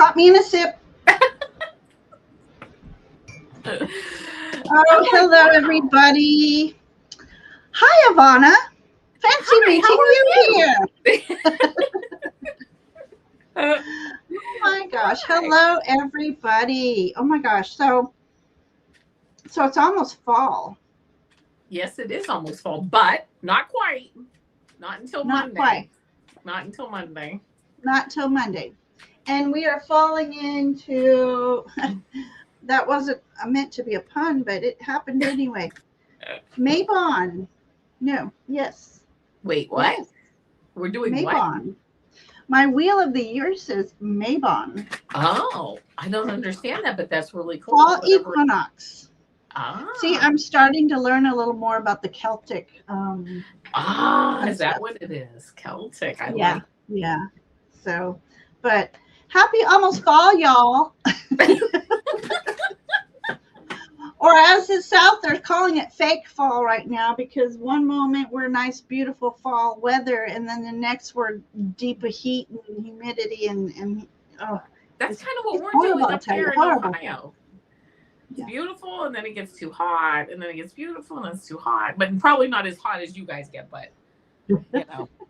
caught me in a sip. Oh, hello, everybody. Hi, Avana. Fancy meeting you here. Oh my gosh. Hello, everybody. Oh my gosh. So it's almost fall. Yes, it is almost fall, but not quite. Not until Monday. Quite. Not until Monday. Not till Monday. And we are falling into that wasn't meant to be a pun, but it happened anyway. Maybon. No, yes. Wait, what? Yes. We're doing Maybon. what? My wheel of the year says Maybon. Oh, I don't understand that, but that's really cool. Fall equinox. Ah. See, I'm starting to learn a little more about the Celtic. Is that what it is? Celtic. I like. Yeah. So, but happy almost fall, y'all. Or as the South, they're calling it fake fall right now because one moment we're nice, beautiful fall weather, and then the next we're deep heat and humidity and that's kind of what we're doing up here in Ohio. It's beautiful, and then it gets too hot, and then it gets beautiful, and then it's too hot, but probably not as hot as you guys get, but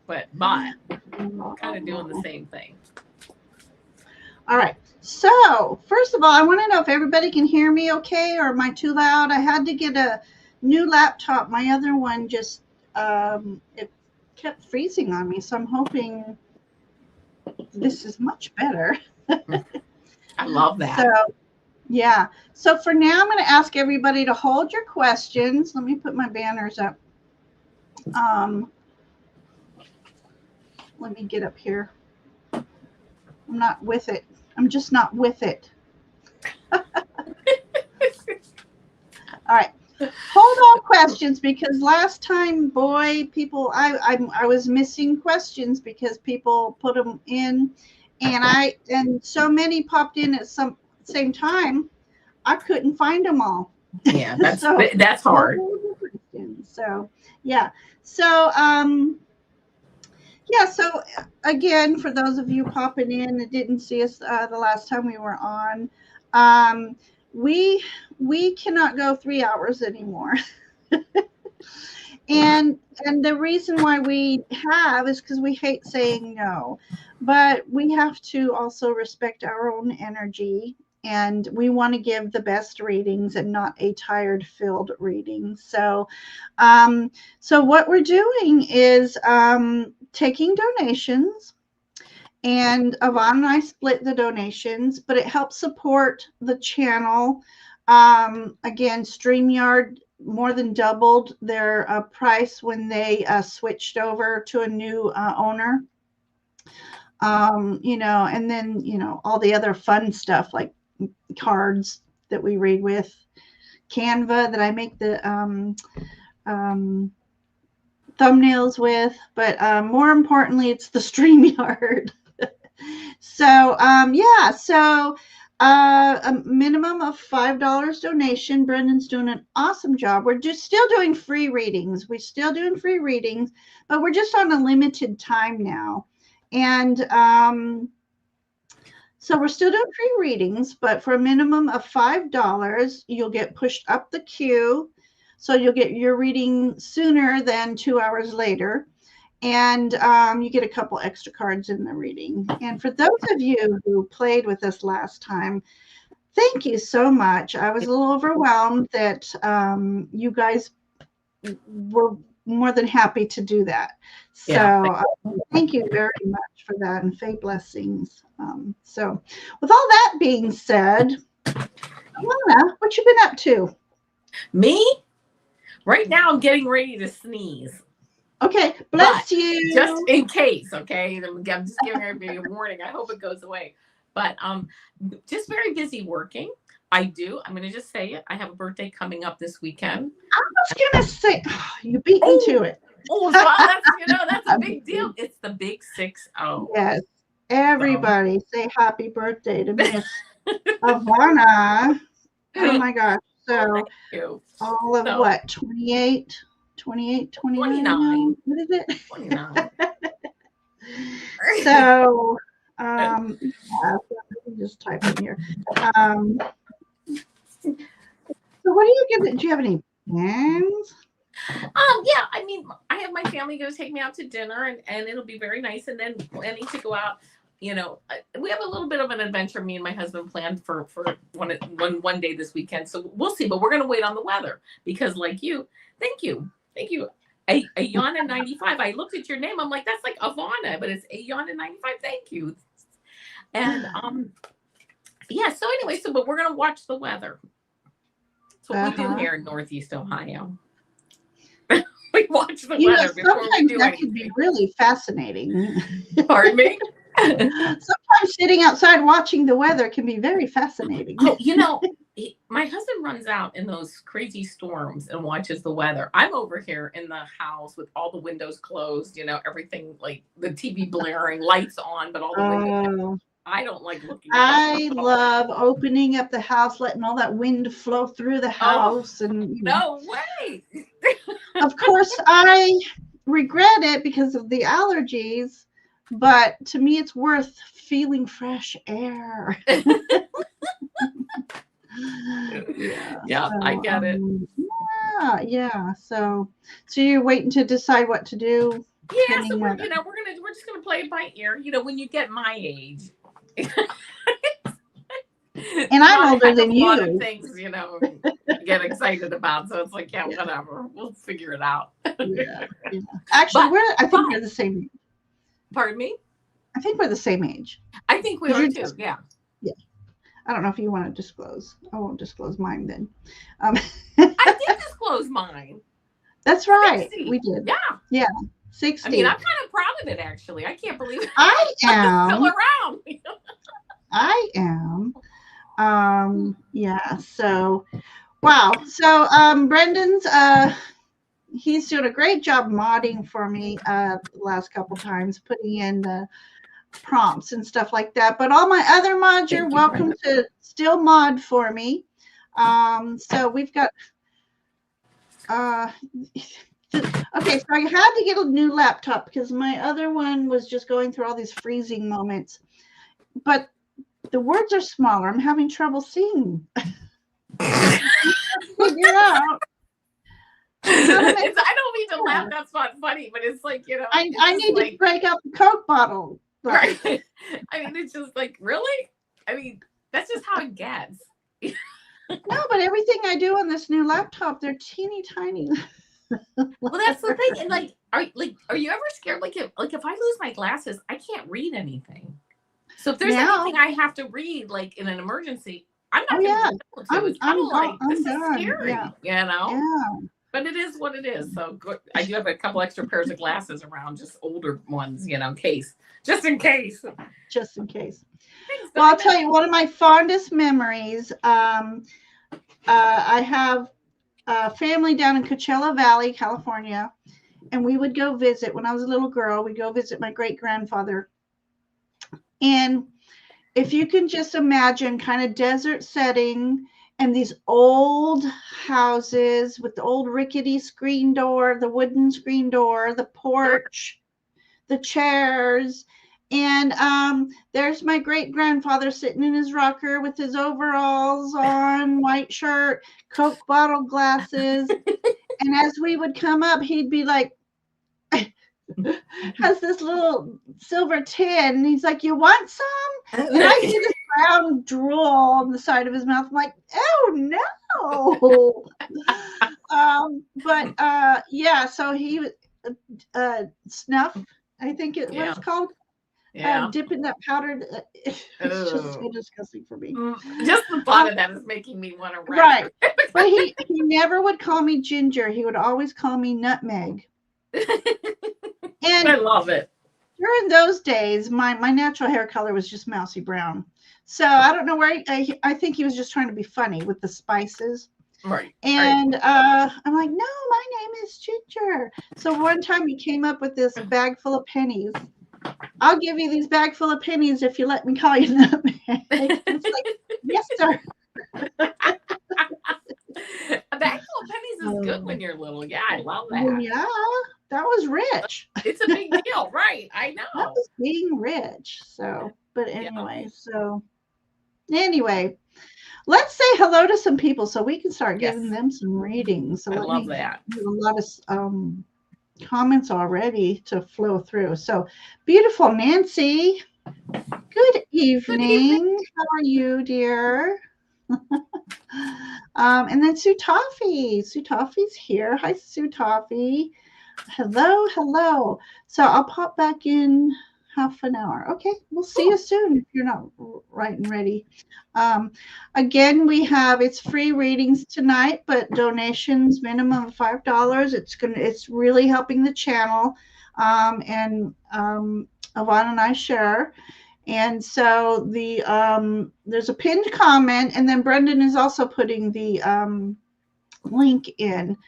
but kind of doing the same thing. All right. So first of all, I want to know if everybody can hear me okay, or am I too loud? I had to get a new laptop. My other one just it kept freezing on me, so I'm hoping this is much better. I love that. So yeah. So for now, I'm going to ask everybody to hold your questions. Let me put my banners up. Let me get up here. I'm not with it. I'm just not with it. All right. Hold all questions because last time, boy, people, I was missing questions because people put them in, and so many popped in at some same time, I couldn't find them all. Yeah, that's hard. So yeah. So yeah, so again, for those of you popping in that didn't see us the last time we were on, we cannot go 3 hours anymore. and the reason why we have is because we hate saying no, but we have to also respect our own energy, and we want to give the best readings and not a tired filled reading. So what we're doing is taking donations, and Avana and I split the donations, but it helps support the channel. Again, StreamYard more than doubled their price when they switched over to a new owner. And then, all the other fun stuff like cards that we read with, Canva that I make the thumbnails with, but more importantly, it's the StreamYard. So a minimum of $5 donation. Brendan's doing an awesome job. We're just still doing free readings. But we're just on a limited time now. And so we're still doing free readings, but for a minimum of $5, you'll get pushed up the queue. So you'll get your reading sooner than 2 hours later. And you get a couple extra cards in the reading. And for those of you who played with us last time, thank you so much. I was a little overwhelmed that you guys were more than happy to do that. So thank you very much for that, and Faye blessings. So with all that being said, Alana, what you been up to? Me? Right now I'm getting ready to sneeze. Okay, bless you. Just in case, okay? I'm just giving everybody a warning. I hope it goes away. But just very busy working. I'm going to just say it. I have a birthday coming up this weekend. I was going to say, you beat me to it. Oh, so that's a big deal. It's the big 6-0. Yes. Everybody say happy birthday to Miss Avana. Oh my gosh. So all of what? 28, 29. What is it? 29. So Yeah, so let me just type in here. Um, so what are you gonna? Do you have any plans? Yeah, I mean, I have my family going to take me out to dinner, and it'll be very nice. And then planning to go out. We have a little bit of an adventure. Me and my husband planned for one day this weekend. So we'll see. But we're going to wait on the weather because, like you, thank you. Ayana 95. I looked at your name. I'm like, that's like Avana, but it's Ayana 95. Thank you. And yeah. So anyway, but we're going to watch the weather. That's what we do here in Northeast Ohio. We watch the weather before we do that can be really fascinating. Pardon me? Sometimes sitting outside watching the weather can be very fascinating. Oh, my husband runs out in those crazy storms and watches the weather. I'm over here in the house with all the windows closed, everything like the TV blaring, lights on, but all the windows. I don't like looking at I love opening up the house, letting all that wind flow through the house. No way. Of course, I regret it because of the allergies, but to me, it's worth feeling fresh air. Yeah, so, I get it. Yeah. So you're waiting to decide what to do. Yeah, so we're just gonna play it by ear. When you get my age. And I'm older than you. A lot of things, get excited about. So it's like, yeah, whatever. We'll figure it out. Yeah. Actually, I think we're the same age. Pardon me? I think we're the same age. I think we are too. Yeah. I don't know if you want to disclose. I won't disclose mine then. I did disclose mine. That's right. 60. We did. Yeah. 60. I mean, I'm kind of proud of it, actually. I can't believe I am. Still around. I am. Yeah. So, wow. So, Brendan's, he's doing a great job modding for me the last couple times, putting in the prompts and stuff like that. But all my other mods, you're welcome to still mod for me. So we've got, okay, so I had to get a new laptop because my other one was just going through all these freezing moments. But the words are smaller. I'm having trouble seeing. Figure out. I don't mean to laugh. That's not funny, but it's like, I need to break up the Coke bottle. Right. I mean, it's just like, really? I mean, that's just how it gets. No, but everything I do on this new laptop, they're teeny tiny. Well, that's the thing. And are you ever scared? Like if I lose my glasses, I can't read anything. So if there's anything I have to read, like in an emergency, I'm not going to be able to. It's kind of like, this is scary, Yeah. But it is what it is. So I do have a couple extra pairs of glasses around, just older ones, in case. Just in case. Just in case. Well, I'll tell you, one of my fondest memories, I have a family down in Coachella Valley, California, and we would go visit. When I was a little girl, we'd go visit my great-grandfather. And if you can just imagine kind of desert setting and these old houses with the old rickety screen door, the wooden screen door, the porch, the chairs, and there's my great-grandfather sitting in his rocker with his overalls on, white shirt, Coke bottle glasses. And as we would come up, he'd be like, has this little silver tin, and he's like, you want some? And I see this brown drool on the side of his mouth. I'm like, oh no. But yeah, so he snuff, I think what it's called. Dipping that powdered, it's just so disgusting for me. Just the thought of that is making me want to run. Right. But he never would call me Ginger. He would always call me Nutmeg. And I love it. During those days, my natural hair color was just mousy brown. So I don't know where I think he was just trying to be funny with the spices. Right. And I'm like, no, my name is Ginger. So one time he came up with this bag full of pennies. I'll give you these bag full of pennies if you let me call you Nutmeg. It's like, yes, sir. A bag full of pennies is good when you're little. Yeah, I love that. Yeah, that was rich. It's a big deal, right? I know. That was being rich. So But anyway, let's say hello to some people so we can start giving them some readings. So I let love me that. do a lot of comments already to flow through. So beautiful Nancy. Good evening. How are you, dear? And then Sue Toffee. Sue Toffee's here. Hi, Sue Toffee. Hello, hello. So I'll pop back in half an hour. Okay, we'll see you soon if you're not right and ready. Um, again, it's free readings tonight, but donations minimum of $5. It's really helping the channel, and Avana and I share. And so there's a pinned comment, and then Brendan is also putting the link in.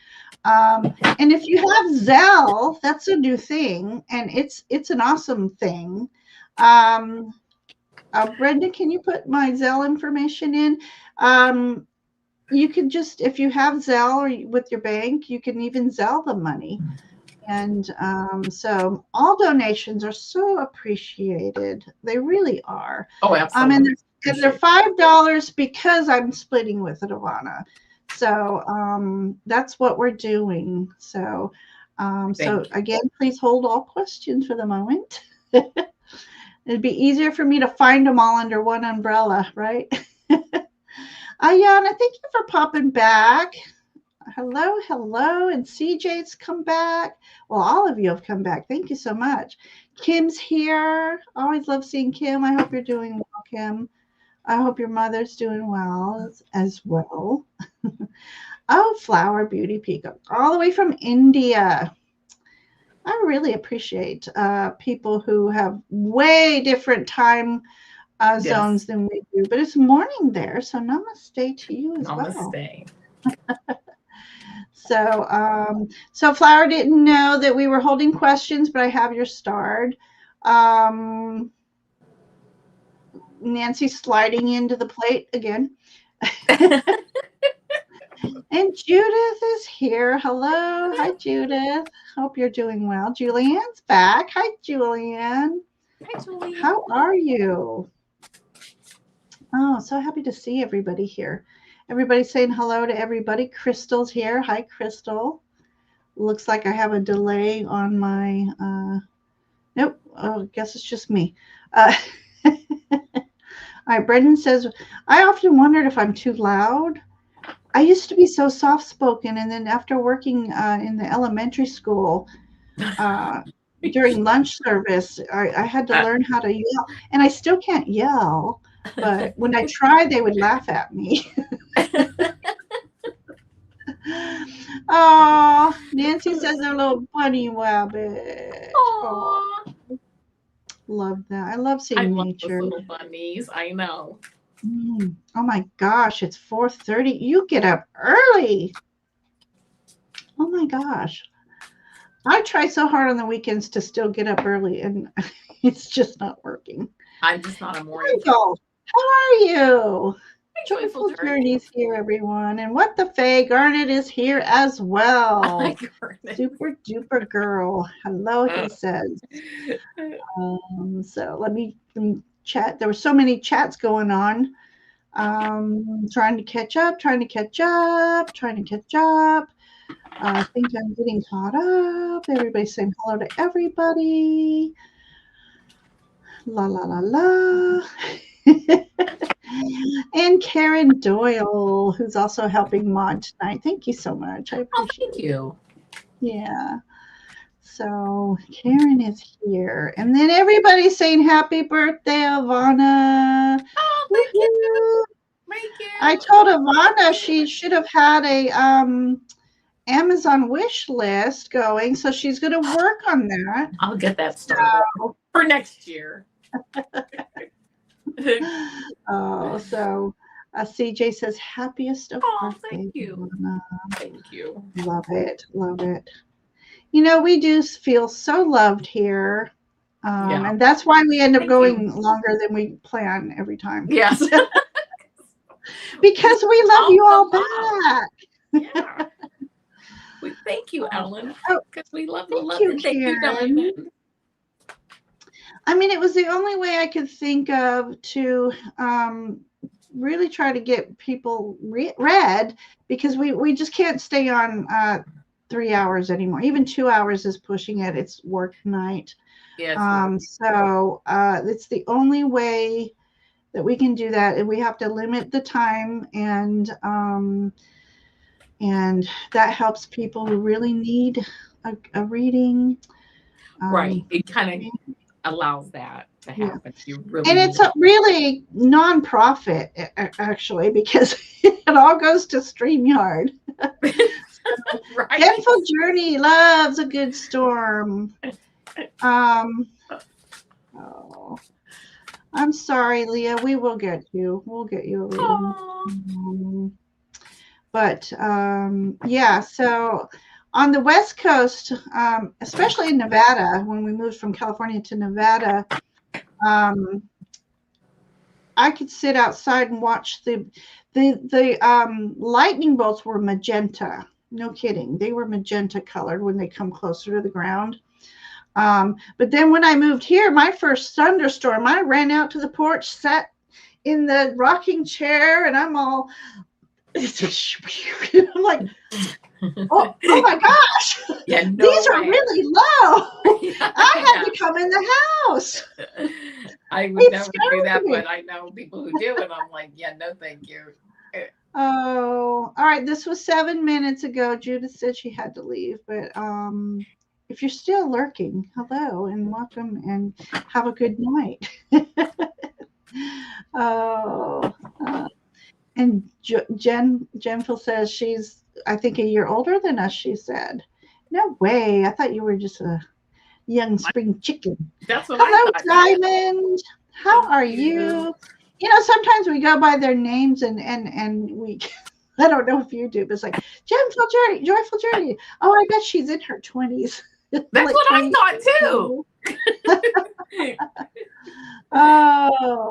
And if you have Zelle, that's a new thing, and it's an awesome thing. Brenda, can you put my Zelle information in? You can just, if you have Zelle or with your bank, you can even Zelle the money. And so all donations are so appreciated. They really are. Oh, absolutely. And they're $5 because I'm splitting with Avana. So that's what we're doing. So again, please hold all questions for the moment. It'd be easier for me to find them all under one umbrella, right? Ayana, thank you for popping back. Hello, hello. And CJ's come back. Well, all of you have come back. Thank you so much. Kim's here. Always love seeing Kim. I hope you're doing well, Kim. I hope your mother's doing well as well. Oh, Flower Beauty Peacock, all the way from India. I really appreciate people who have way different time zones than we do, but it's morning there, so namaste to you as well. Namaste. So Flower didn't know that we were holding questions, but I have your starred. Nancy's sliding into the plate again. And Judith is here. Hello. Hi, Judith. Hope you're doing well. Julianne's back. Hi, Julianne. Hi, Julianne. How are you? Oh, so happy to see everybody here. Everybody saying hello to everybody. Crystal's here. Hi, Crystal. Looks like I have a delay on my, nope. Oh, I guess it's just me. All right, Brendan says, I often wondered if I'm too loud. I used to be so soft-spoken, and then after working in the elementary school during lunch service, I had to learn how to yell, and I still can't yell, but when I tried, they would laugh at me. Oh, Nancy says they're little bunny rabbit. Oh, love that. I love seeing nature. Those little bunnies. I know. Oh my gosh, it's 4:30. You get up early. Oh my gosh. I try so hard on the weekends to still get up early, and it's just not working. I'm just not a morning. How are you? Joyful Journeys here, everyone. And What the Faye, Garnet is here as well. Hi, Super duper girl. Hello, he says. So let me chat. There were so many chats going on. Trying to catch up. I think I'm getting caught up. Everybody's saying hello to everybody. La la la la. And Karen Doyle, who's also helping mod tonight. Thank you so much. I appreciate it. Thank you. Yeah. So Karen is here. And then everybody's saying happy birthday, Avana. Oh, thank you. Thank you. I told Avana she should have had a Amazon wish list going, so she's going to work on that. I'll get that started for next year. So CJ says happiest of birthday. Thank you. Thank you. Love it. You know, we do feel so loved here. And that's why we end up going longer than we plan every time. Yes. Because we love you all back. Yeah. Thank you, Ellen. Because we love the love. Thank you, Karen. I mean, it was the only way I could think of to really try to get people read, because we just can't stay on 3 hours anymore. Even 2 hours is pushing it. It's work night. Yeah. So it's the only way that we can do that. And we have to limit the time, and that helps people who really need a reading. Right. It kind of allows that to Yeah. happen. You really And need it's a really nonprofit, actually, because it all goes to StreamYard. right. Gentle Journey loves a good storm. Um, oh, I'm sorry, Leah. We will get you. We'll get you a reading. But yeah, so on the West Coast, especially in Nevada, when we moved from California to Nevada, I could sit outside and watch the lightning bolts were magenta. No kidding. They were magenta colored when they come closer to the ground. But then when I moved here, my first thunderstorm, I ran out to the porch, sat in the rocking chair, and I'm all, I'm like, oh my gosh, Yeah, no these way. are really low. Yeah, I had to come in the house. I would never do that, but I know people who do, and I'm like, yeah, no, thank you. Oh, all right. This was 7 minutes ago. Judith said she had to leave, but if you're still lurking, hello and welcome, and have a good night. Oh, and Jenfil says she's, I think, a year older than us. She said, "No way! I thought you were just a young spring chicken." That's what Hello, I thought. Diamond. How are you? You know, sometimes we go by their names and we, I don't know if you do, but it's like, Joyful Journey. Oh, I bet she's in her 20s. That's like what I thought too. Oh,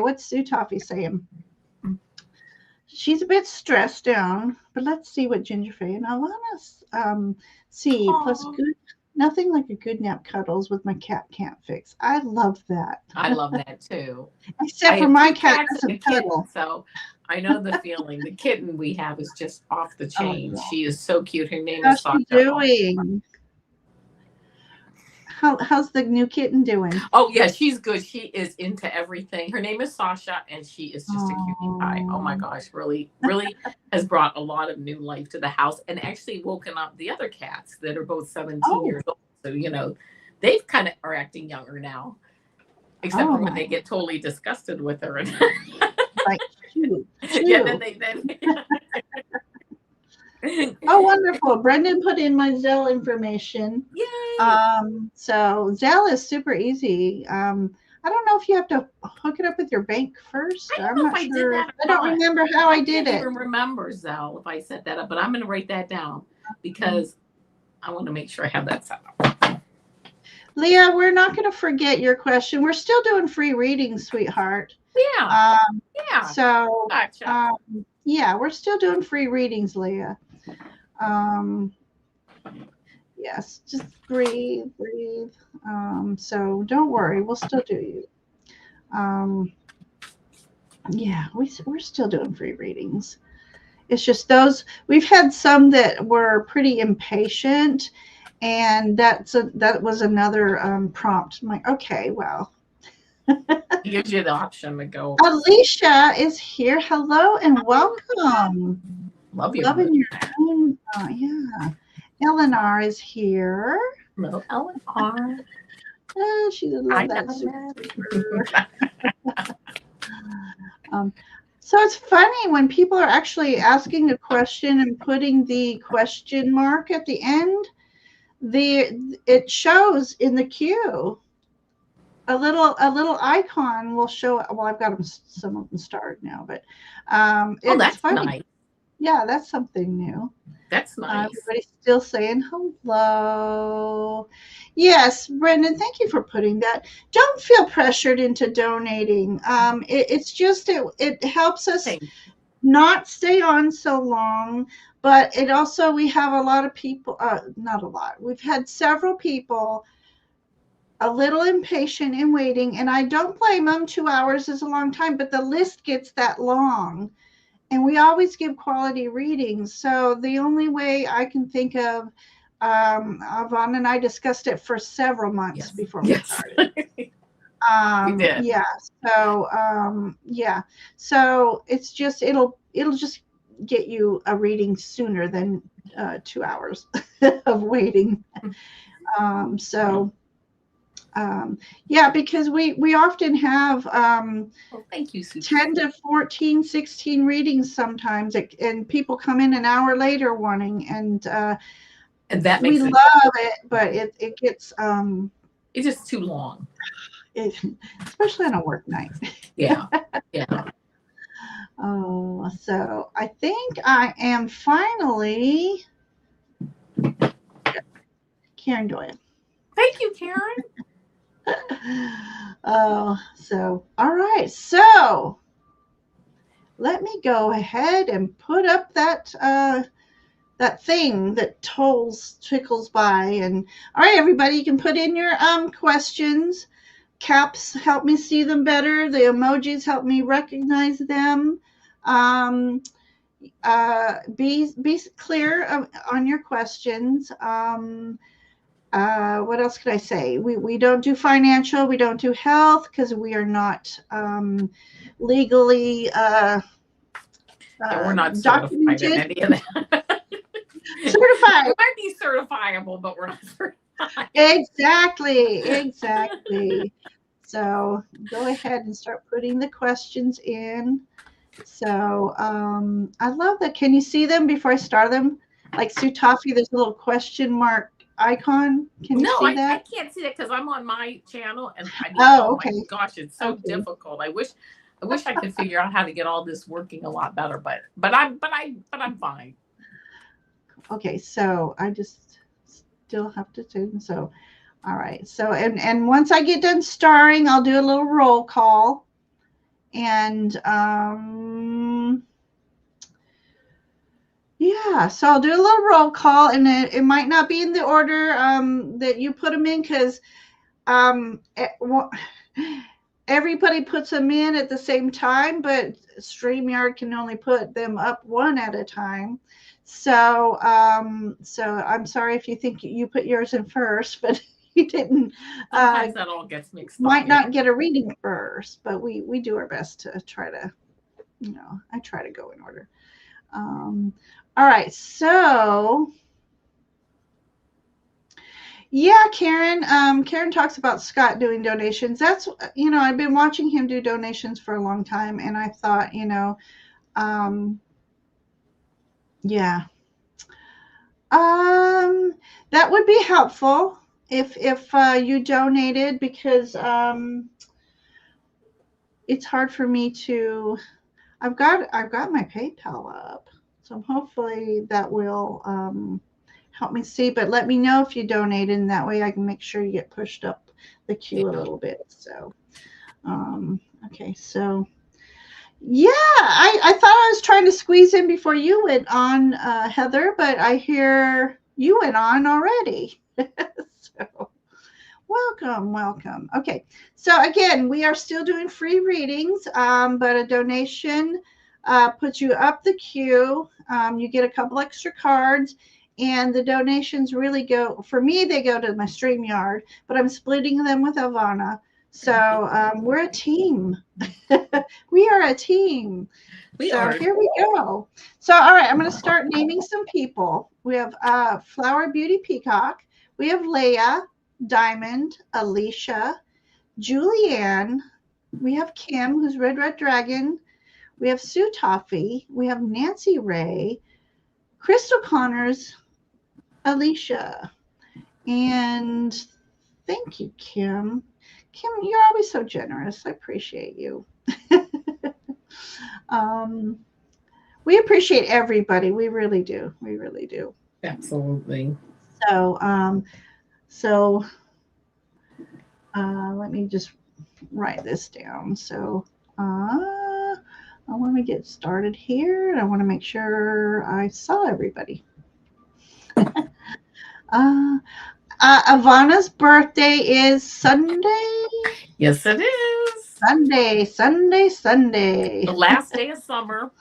what's Sue Toffee saying? She's a bit stressed down, but let's see what Ginger Faye and Alana see. Aww. Plus, nothing like a good nap cuddles with my cat can't fix. I love that. I love that too. Except for my cat doesn't cuddle. So I know the feeling. The kitten we have is just off the chain. Oh, she is so cute. Her name is Sasha. How's she doing? How's the new kitten doing? Oh yeah, she's good. She is into everything. Her name is Sasha, and she is just a cutie pie. Oh my gosh, really has brought a lot of new life to the house, and actually woken up the other cats that are both 17 years old. So they've kind of are acting younger now, except for when they get totally disgusted with her. Like, shoot. Yeah, then. Oh, wonderful. Brendan put in my Zelle information. Yay. So Zelle is super easy. I don't know if you have to hook it up with your bank first. I'm not sure. I don't remember how I did it. I can't even remember, Zelle, if I set that up, but I'm going to write that down because I want to make sure I have that set up. Leah, we're not going to forget your question. We're still doing free readings, sweetheart. Yeah. Yeah. So, gotcha. Yeah, we're still doing free readings, Leah. Yes, just breathe. So don't worry, we'll still do you. Yeah, we're still doing free readings. It's just those, we've had some that were pretty impatient, and that was another prompt. I'm like, okay, well. It gives you the option to go. Alicia is here. Hello and welcome. Love you. Loving your own. Yeah. Eleanor is here. Hello, Eleanor. Oh, she doesn't love that. So it's funny when people are actually asking a question and putting the question mark at the end. It shows in the queue. A little icon will show. Well, I've got some of them starred now, but that's funny. Nice. Yeah, that's something new. That's nice. Everybody's still saying hello. Yes, Brendan, thank you for putting that. Don't feel pressured into donating. It's just it helps us not stay on so long, but it also, we have a lot of people. Not a lot. We've had several people a little impatient in waiting, and I don't blame them. 2 hours is a long time, but the list gets that long, and we always give quality readings. So the only way I can think of, Avana and I discussed it for several months before we started. We did. Yeah. Yeah. So it's just it'll just get you a reading sooner than 2 hours of waiting. So yeah, because we often have thank you, Sue. 10 to 14, 16 readings sometimes, and people come in an hour later wanting, and that we makes love it, but it gets it's just too long. Especially on a work night. Yeah. Oh, so I think I am finally Karen Doyle. Thank you, Karen. Oh, so all right. So let me go ahead and put up that that thing that tickles by. And all right, everybody, you can put in your questions. Caps help me see them better. The emojis help me recognize them. Be clear on your questions. What else could I say? We don't do financial. We don't do health because we are not legally we're not documented. Certified in any of that. Certified. We might be certifiable, but we're not certified. Exactly. So go ahead and start putting the questions in. So I love that. Can you see them before I start them? Like Sue Toffee, there's a little question mark icon. Can you see that? I can't see that because I'm on my channel, and okay. My gosh, it's so difficult. I wish I could figure out how to get all this working a lot better, but I'm fine. Okay, so I just still have to do so. All right. So and once I get done starring, I'll do a little roll call. And yeah, so I'll do a little roll call, and it might not be in the order that you put them in, because everybody puts them in at the same time, but StreamYard can only put them up one at a time. So so I'm sorry if you think you put yours in first, but you didn't. Sometimes that all gets mixed up. Might not get a reading first, but we do our best to try to, I try to go in order. All right, so yeah, Karen. Karen talks about Scott doing donations. That's, I've been watching him do donations for a long time, and I thought, yeah, that would be helpful if you donated, because it's hard for me to. I've got my PayPal up, so hopefully that will help me see. But let me know if you donate, and that way I can make sure you get pushed up the queue a little bit. So, okay, so yeah, I thought I was trying to squeeze in before you went on, Heather, but I hear you went on already. So. Welcome. Okay, so again, we are still doing free readings, but a donation puts you up the queue. You get a couple extra cards, and the donations really go, for me, they go to my StreamYard, but I'm splitting them with Avana. So we're a team. We are a team. Here we go. So, all right, I'm going to start naming some people. We have Flower Beauty Peacock. We have Leah, Diamond, Alicia, Julianne. We have Kim, who's Red Dragon. We have Sue Toffee. We have Nancy Ray, Crystal Connors, Alicia. And thank you, Kim. Kim, you're always so generous. I appreciate you. We appreciate everybody. We really do. Absolutely. So let me just write this down. So I want to get started here, and I want to make sure I saw everybody. Avana's birthday is Sunday. Yes, it is. Sunday. The last day of summer.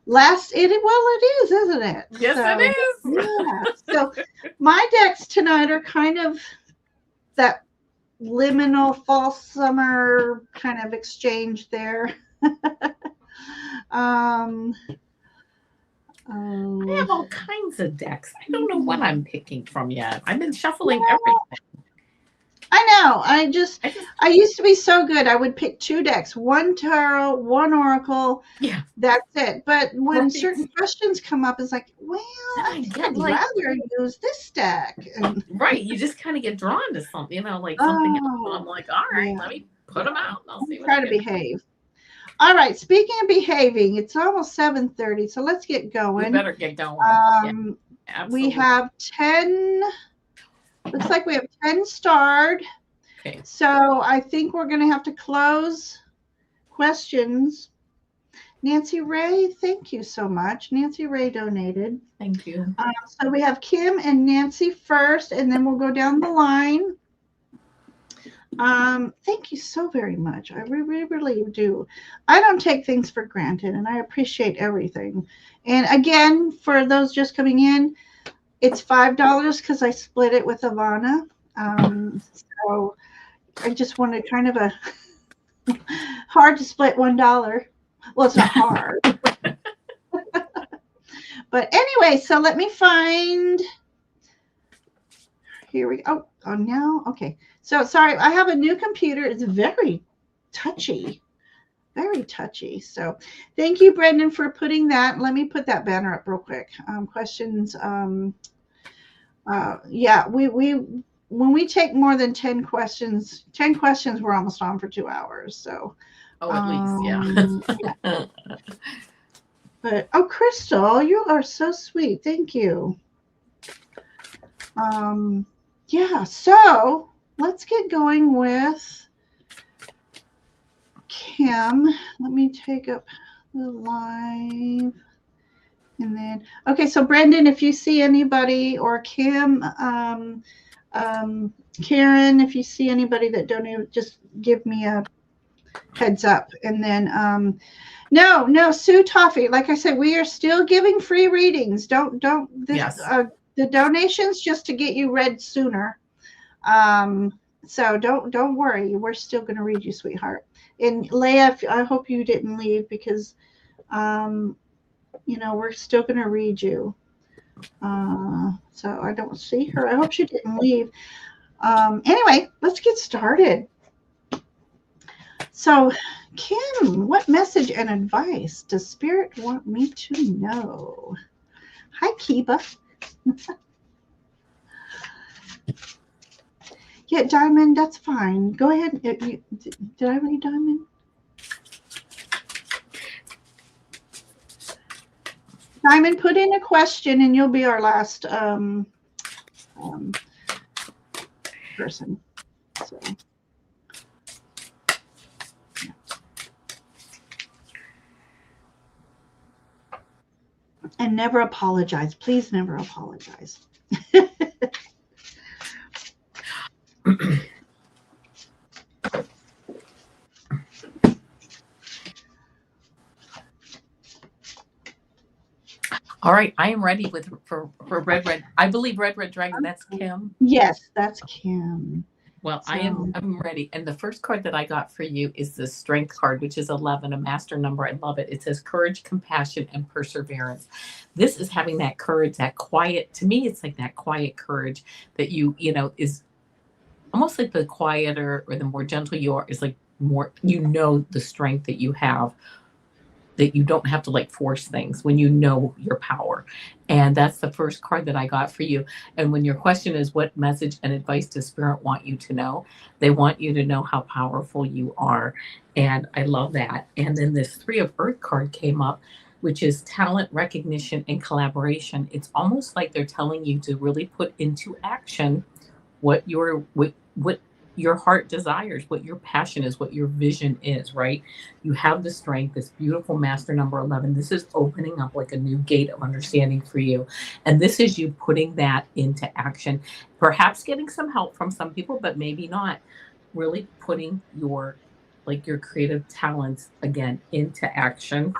It is, isn't it? Yes, so, it is. Yeah. So my decks tonight are kind of that liminal fall summer kind of exchange there. I have all kinds of decks. I don't know what I'm picking from yet. I've been shuffling everything. I know. I used to be so good. I would pick 2 decks, 1 tarot, 1 oracle. Yeah. That's it. But when certain questions come up, it's like, well, I think I'd rather use this deck. And, right. You just kind of get drawn to something, like something else. I'm like, all right, let me put them out. And I'll see what try to behave. All right. Speaking of behaving, it's almost 7:30, so let's get going. We better get going. We have 10. Looks like we have 10 starred. Okay. So I think we're going to have to close questions. Nancy Ray, thank you so much. Nancy Ray donated. Thank you. So we have Kim and Nancy first, and then we'll go down the line. Thank you so very much. I really do. I don't take things for granted, and I appreciate everything. And again, for those just coming in, it's $5 because I split it with Avana. So I just wanted kind of a hard to split $1. Well, it's not hard. But anyway, so let me find. Here we go. Oh, now. Okay. So sorry, I have a new computer. It's very touchy. Very touchy. So thank you, Brendan, for putting that. Let me put that banner up real quick. Questions. Yeah, we when we take more than 10 questions, we're almost on for 2 hours. So at least, yeah. But Crystal, you are so sweet. Thank you. Yeah, so let's get going with Kim. Let me take up the live. And then, okay, so Brendan, if you see anybody, or Kim, Karen, if you see anybody that donated, just give me a heads up. And then, no, Sue Toffee, like I said, we are still giving free readings. Don't yes. The donations just to get you read sooner. So don't worry, we're still going to read you, sweetheart. And Leah, I hope you didn't leave, because we're still going to read you. So I don't see her. I hope she didn't leave. Anyway, let's get started. So, Kim, what message and advice does Spirit want me to know? Hi, Kiba. Yeah, Diamond, that's fine. Go ahead. Did I read Diamond? Diamond, put in a question, and you'll be our last person. So. And never apologize. Please never apologize. All right, I am ready for Red. I believe Red Dragon. That's Kim. Yes, that's Kim. Well, so. I'm ready. And the first card that I got for you is the Strength card, which is 11, a master number. I love it. It says courage, compassion, and perseverance. This is having that courage, that quiet. To me, it's like that quiet courage that is almost like the quieter or the more gentle you are, is like more, the strength that you have, that you don't have to like force things when you know your power. And that's the first card that I got for you. And when your question is, what message and advice does Spirit want you to know? They want you to know how powerful you are. And I love that. And then this 3 of Earth card came up, which is talent, recognition, and collaboration. It's almost like they're telling you to really put into action what your heart desires, what your passion is, what your vision is, right? You have the strength, this beautiful master number 11. This is opening up like a new gate of understanding for you. And this is you putting that into action, perhaps getting some help from some people, but maybe not. Really putting your like your creative talents again into action.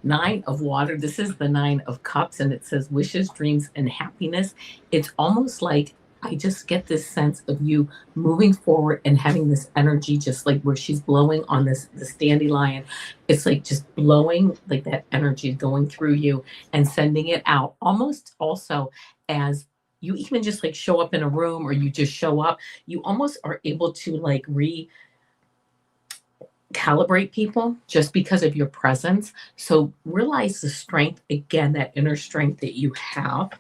Nine of water. This is the nine of cups, and it says wishes, dreams, and happiness. It's almost like I just get this sense of you moving forward and having this energy, just like where she's blowing on this dandelion. It's like just blowing like that energy going through you and sending it out. Almost also as you even just like show up in a room or you just show up, you almost are able to like calibrate people just because of your presence. So realize the strength, again, that inner strength that you have.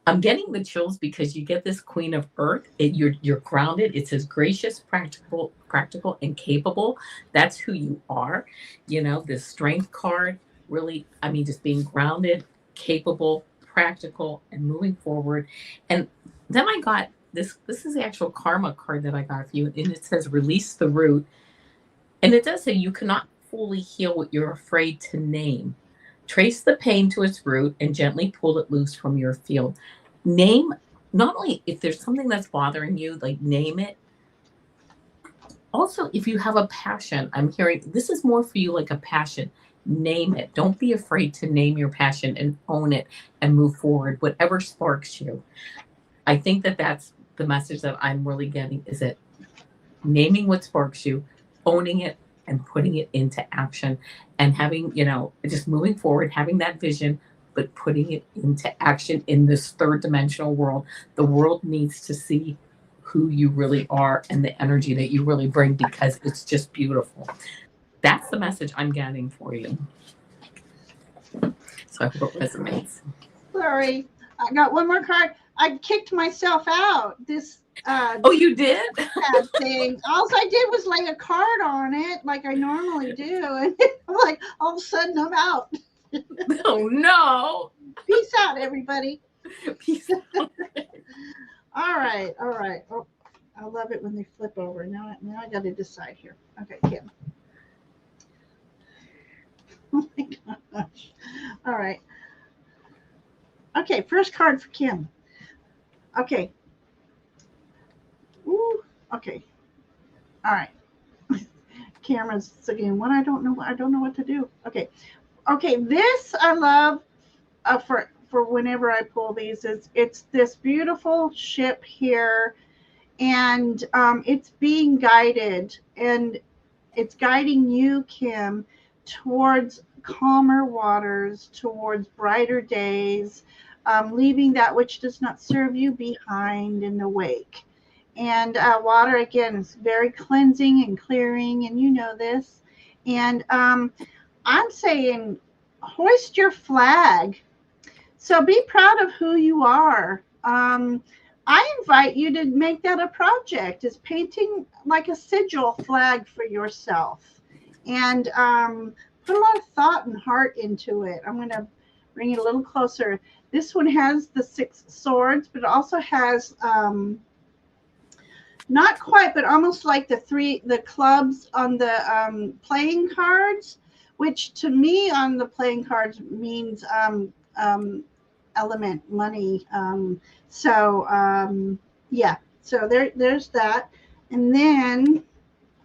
I'm getting the chills because you get this Queen of Earth. You're grounded. It says gracious, practical, and capable. That's who you are. You know, this strength card really, I mean, just being grounded, capable, practical, and moving forward. And then I got this. This is the actual karma card that I got for you, and it says release the root. And it does say you cannot fully heal what you're afraid to name. Trace the pain to its root and gently pull it loose from your field. Name, not only if there's something that's bothering you, like name it. Also, if you have a passion, I'm hearing this is more for you like a passion. Name it. Don't be afraid to name your passion and own it and move forward, whatever sparks you. I think that that's the message that I'm really getting is that naming what sparks you, owning it, and putting it into action and having, you know, just moving forward, having that vision, but putting it into action in this third dimensional world. The world needs to see who you really are and the energy that you really bring because it's just beautiful. That's the message I'm getting for you. So I hope it resonates. Sorry, I got one more card. I kicked myself out. This Oh, you did? thing. All I did was lay a card on it like I normally do, and I'm like, all of a sudden I'm out. Oh no! Peace out, everybody. Peace out. All right, all right. Oh, I love it when they flip over. Now I got to decide here. Okay, Kim. Oh my gosh. All right. Okay, first card for Kim. Okay. Ooh, okay. All right. Camera's again. What I don't know. I don't know what to do. Okay. Okay. This I love. For whenever I pull these, it's this beautiful ship here, and it's being guided, and it's guiding you, Kim, towards calmer waters, towards brighter days, leaving that which does not serve you behind in the wake. And water, again, is very cleansing and clearing, and you know this. And I'm saying, hoist your flag. So be proud of who you are. I invite you to make that a project, is painting like a sigil flag for yourself. And put a lot of thought and heart into it. I'm going to bring it a little closer. This one has the 6 swords, but it also has not quite, but almost like the clubs on the playing cards, which to me on the playing cards means element money. Yeah, so there's that. And then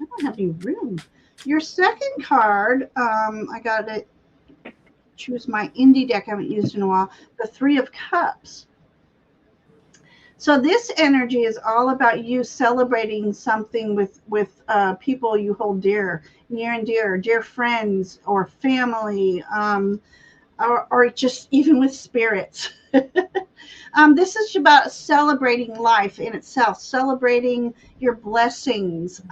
I don't have any room. Your second card, I got to choose my indie deck I haven't used in a while. The 3 of Cups. So this energy is all about you celebrating something with people you hold dear and dear friends or family, or just even with spirits. This is about celebrating life in itself, celebrating your blessings.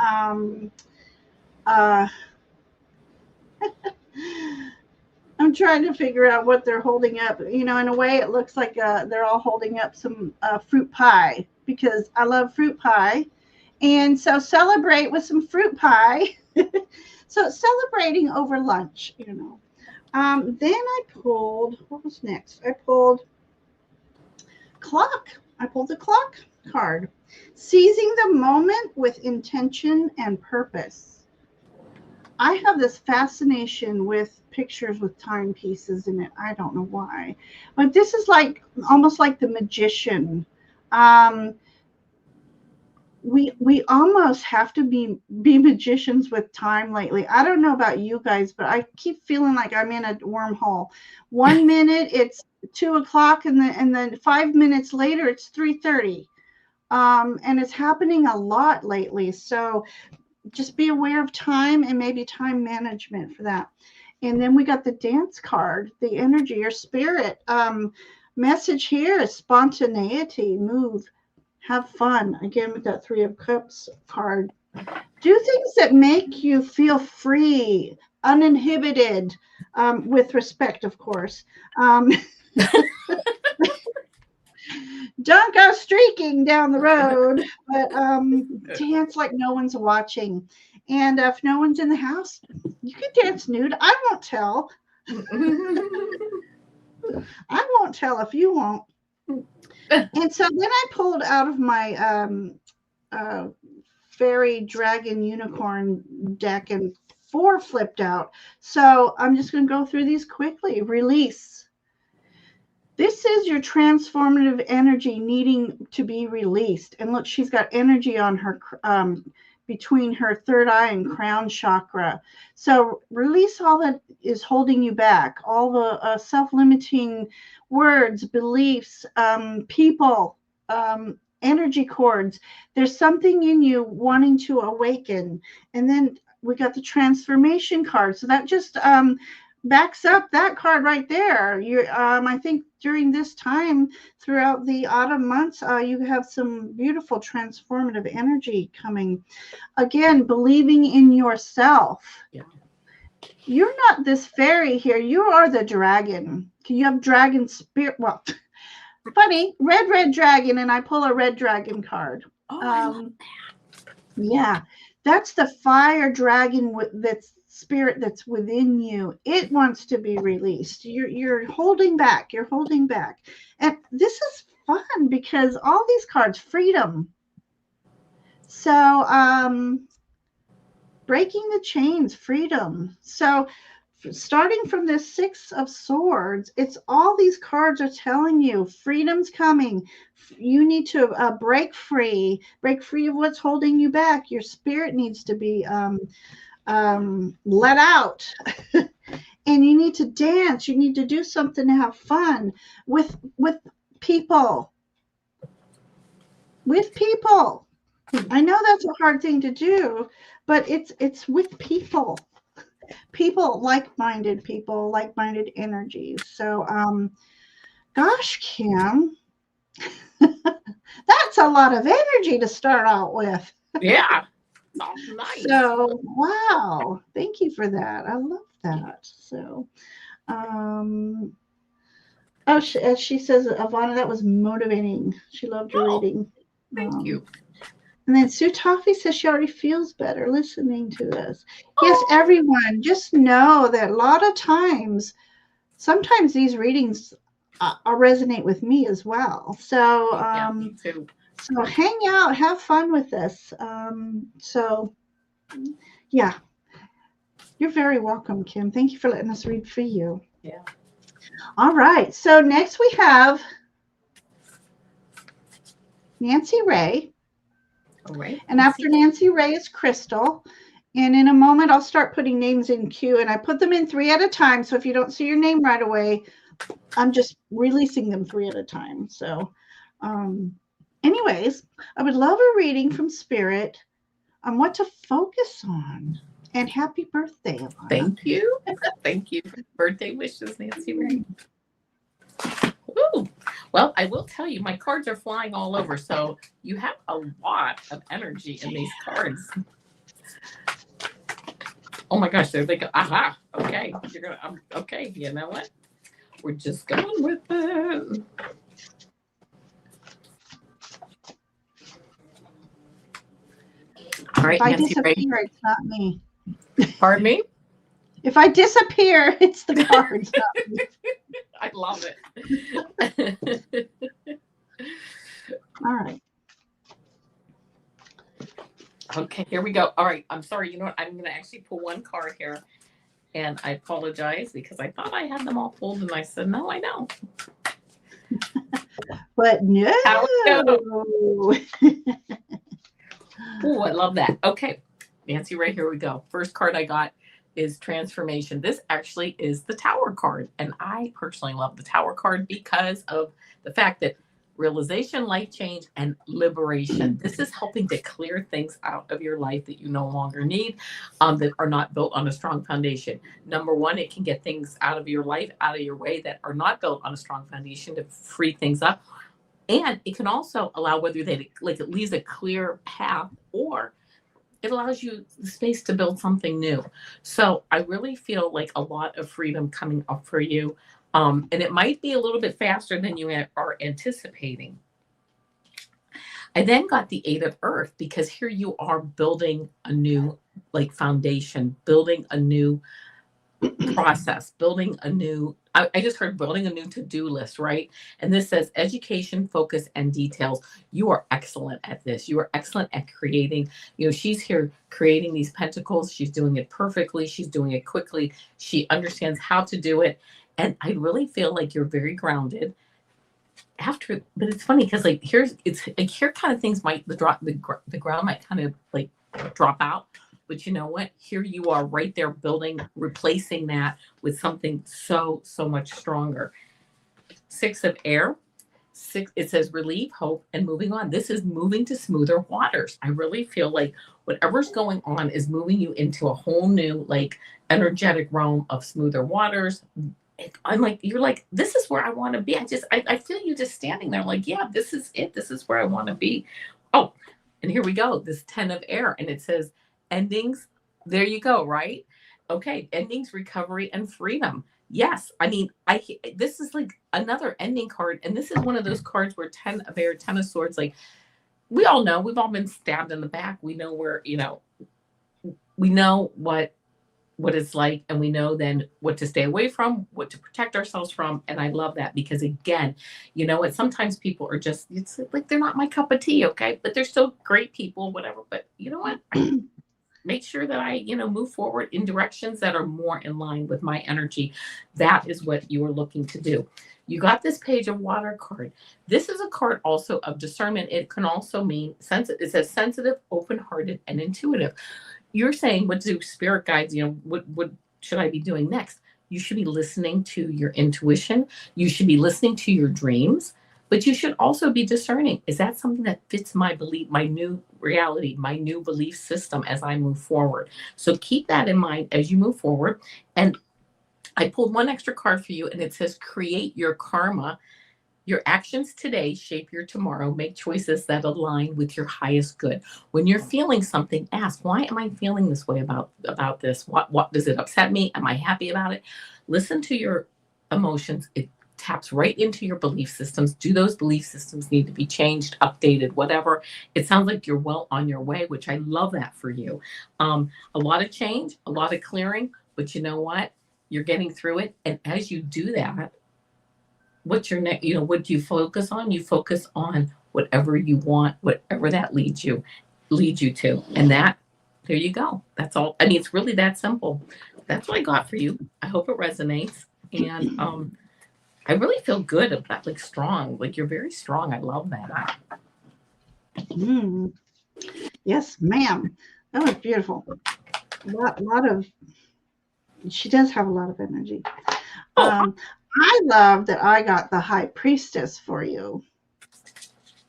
I'm trying to figure out what they're holding up. You know, in a way, it looks like they're all holding up some fruit pie because I love fruit pie. And so celebrate with some fruit pie. So celebrating over lunch, you know. Then I pulled, what was next? I pulled clock. I pulled the clock card. Seizing the moment with intention and purpose. I have this fascination with pictures with timepieces in it. I don't know why, but this is like almost like the magician. Um, we almost have to be magicians with time lately. I don't know about you guys, but I keep feeling like I'm in a wormhole. 1 minute it's 2 o'clock, and then 5 minutes later it's 3:30. And it's happening a lot lately. So just be aware of time and maybe time management for that. And then we got the dance card, the energy, your spirit. Message here is spontaneity, move, have fun. Again, with that Three of Cups card. Do things that make you feel free, uninhibited, with respect, of course. Don't go streaking down the road, but dance like no one's watching. And if no one's in the house, you can dance nude. I won't tell. I won't tell if you won't. And so then I pulled out of my fairy dragon unicorn deck, and 4 flipped out. So I'm just going to go through these quickly. Release. This is your transformative energy needing to be released. And look, she's got energy on her between her third eye and crown chakra. So release all that is holding you back, all the self-limiting words, beliefs, people, energy cords. There's something in you wanting to awaken. And then we got the transformation card. So that just backs up that card right there. I think during this time throughout the autumn months, you have some beautiful transformative energy coming. Again, believing in yourself. Yeah. You're not this fairy here. You are the dragon. You have dragon spirit. Well, funny, red dragon, and I pull a red dragon card. Oh, I love that. Yeah, that's the fire dragon that's spirit that's within you. It wants to be released. You're holding back. You're holding back. And this is fun because all these cards, freedom. So breaking the chains, freedom. So starting from this 6 of Swords, it's all these cards are telling you freedom's coming. You need to break free of what's holding you back. Your spirit needs to be let out. And you need to dance. You need to do something to have fun with people. With people. I know that's a hard thing to do, but it's with people. People, like-minded people, like-minded energies. So gosh, Kim, that's a lot of energy to start out with. Yeah. Oh, nice. So wow, thank you for that. I love that. So as she says, Avana, that was motivating. She loved your reading. Thank you. And then Sue Toffee says she already feels better listening to this. Yes, everyone, just know that a lot of times, sometimes these readings resonate with me as well. So yeah, me too. So hang out, have fun with this. So yeah, you're very welcome, Kim. Thank you for letting us read for you. Yeah. All right. So next we have Nancy Ray. All right. And after Nancy Ray is Crystal. And in a moment, I'll start putting names in queue. And I put them in 3 at a time. So if you don't see your name right away, I'm just releasing them 3 at a time. So anyways, I would love a reading from Spirit on what to focus on. And happy birthday, Avana. Thank you. Thank you for birthday wishes, Nancy Ray. Ooh. Well, I will tell you, my cards are flying all over. So you have a lot of energy in these cards. Oh my gosh, they're like, aha, okay. Okay, you know what? We're just going with it. All right, if I Nancy disappear, Ray. it's not me. Pardon me? If I disappear, it's the cards, not me. I love it. All right. Okay, here we go. All right, I'm sorry. You know what? I'm going to actually pull one card here. And I apologize because I thought I had them all pulled, and I said, no, I don't. But no. Oh, I love that. Okay, Nancy, right here we go. First card I got is transformation. This actually is the Tower card. And I personally love the Tower card because of the fact that realization, life change, and liberation. This is helping to clear things out of your life that you no longer need, that are not built on a strong foundation. Number one, it can get things out of your life, out of your way that are not built on a strong foundation to free things up. And it can also allow, whether they like, it leaves a clear path, or it allows you the space to build something new. So I really feel like a lot of freedom coming up for you. And it might be a little bit faster than you are anticipating. I then got the Eight of Earth, because here you are building a new like foundation, building a new process, building a new, I just heard building a new to-do list, right? And this says education, focus, and details. You are excellent at this. You are excellent at creating. She's here creating these pentacles. She's doing it perfectly. She's doing it quickly. She understands how to do it. And I really feel like you're very grounded. But it's funny because like here kind of things might the ground might kind of like drop out. But you know what? Here you are right there building, replacing that with something so much stronger. Six of air. It says relief, hope, and moving on. This is moving to smoother waters. I really feel like whatever's going on is moving you into a whole new like energetic realm of smoother waters. I'm like, you're like, this is where I want to be. I feel you just standing there like, yeah, this is it. This is where I want to be. Oh, and here we go. This 10 of air. And it says endings. There you go. Right. Okay. Endings, recovery, and freedom. Yes. I mean, this is like another ending card. And this is one of those cards where 10 of air, 10 of swords, like we all know, we've all been stabbed in the back. We know where, we know what it's like, and we know then what to stay away from, what to protect ourselves from. And I love that because, again, sometimes people are just, it's like they're not my cup of tea, okay? But they're still great people, whatever. But you know what? I make sure that I, move forward in directions that are more in line with my energy. That is what you are looking to do. You got this Page of Water card. This is a card also of discernment. It can also mean it says sensitive, open-hearted, and intuitive. You're saying, what do spirit guides, what should I be doing next? You should be listening to your intuition. You should be listening to your dreams, but you should also be discerning. Is that something that fits my belief, my new reality, my new belief system as I move forward? So keep that in mind as you move forward. And I pulled one extra card for you, and it says create your karma. Your actions today shape your tomorrow. Make choices that align with your highest good. When you're feeling something, ask, why am I feeling this way about this? What does it upset me? Am I happy about it? Listen to your emotions. It taps right into your belief systems. Do those belief systems need to be changed, updated, whatever? It sounds like you're well on your way, which I love that for you. A lot of change, a lot of clearing, but you know what? You're getting through it. And as you do that, what's your next, what do you focus on? You focus on whatever you want, whatever that leads you to. And that, there you go. That's all. I mean, it's really that simple. That's what I got for you. I hope it resonates. And I really feel good about, like, strong. Like, you're very strong. I love that. Yes, ma'am. That was beautiful. A lot of, she does have a lot of energy. I love that I got the High Priestess for you.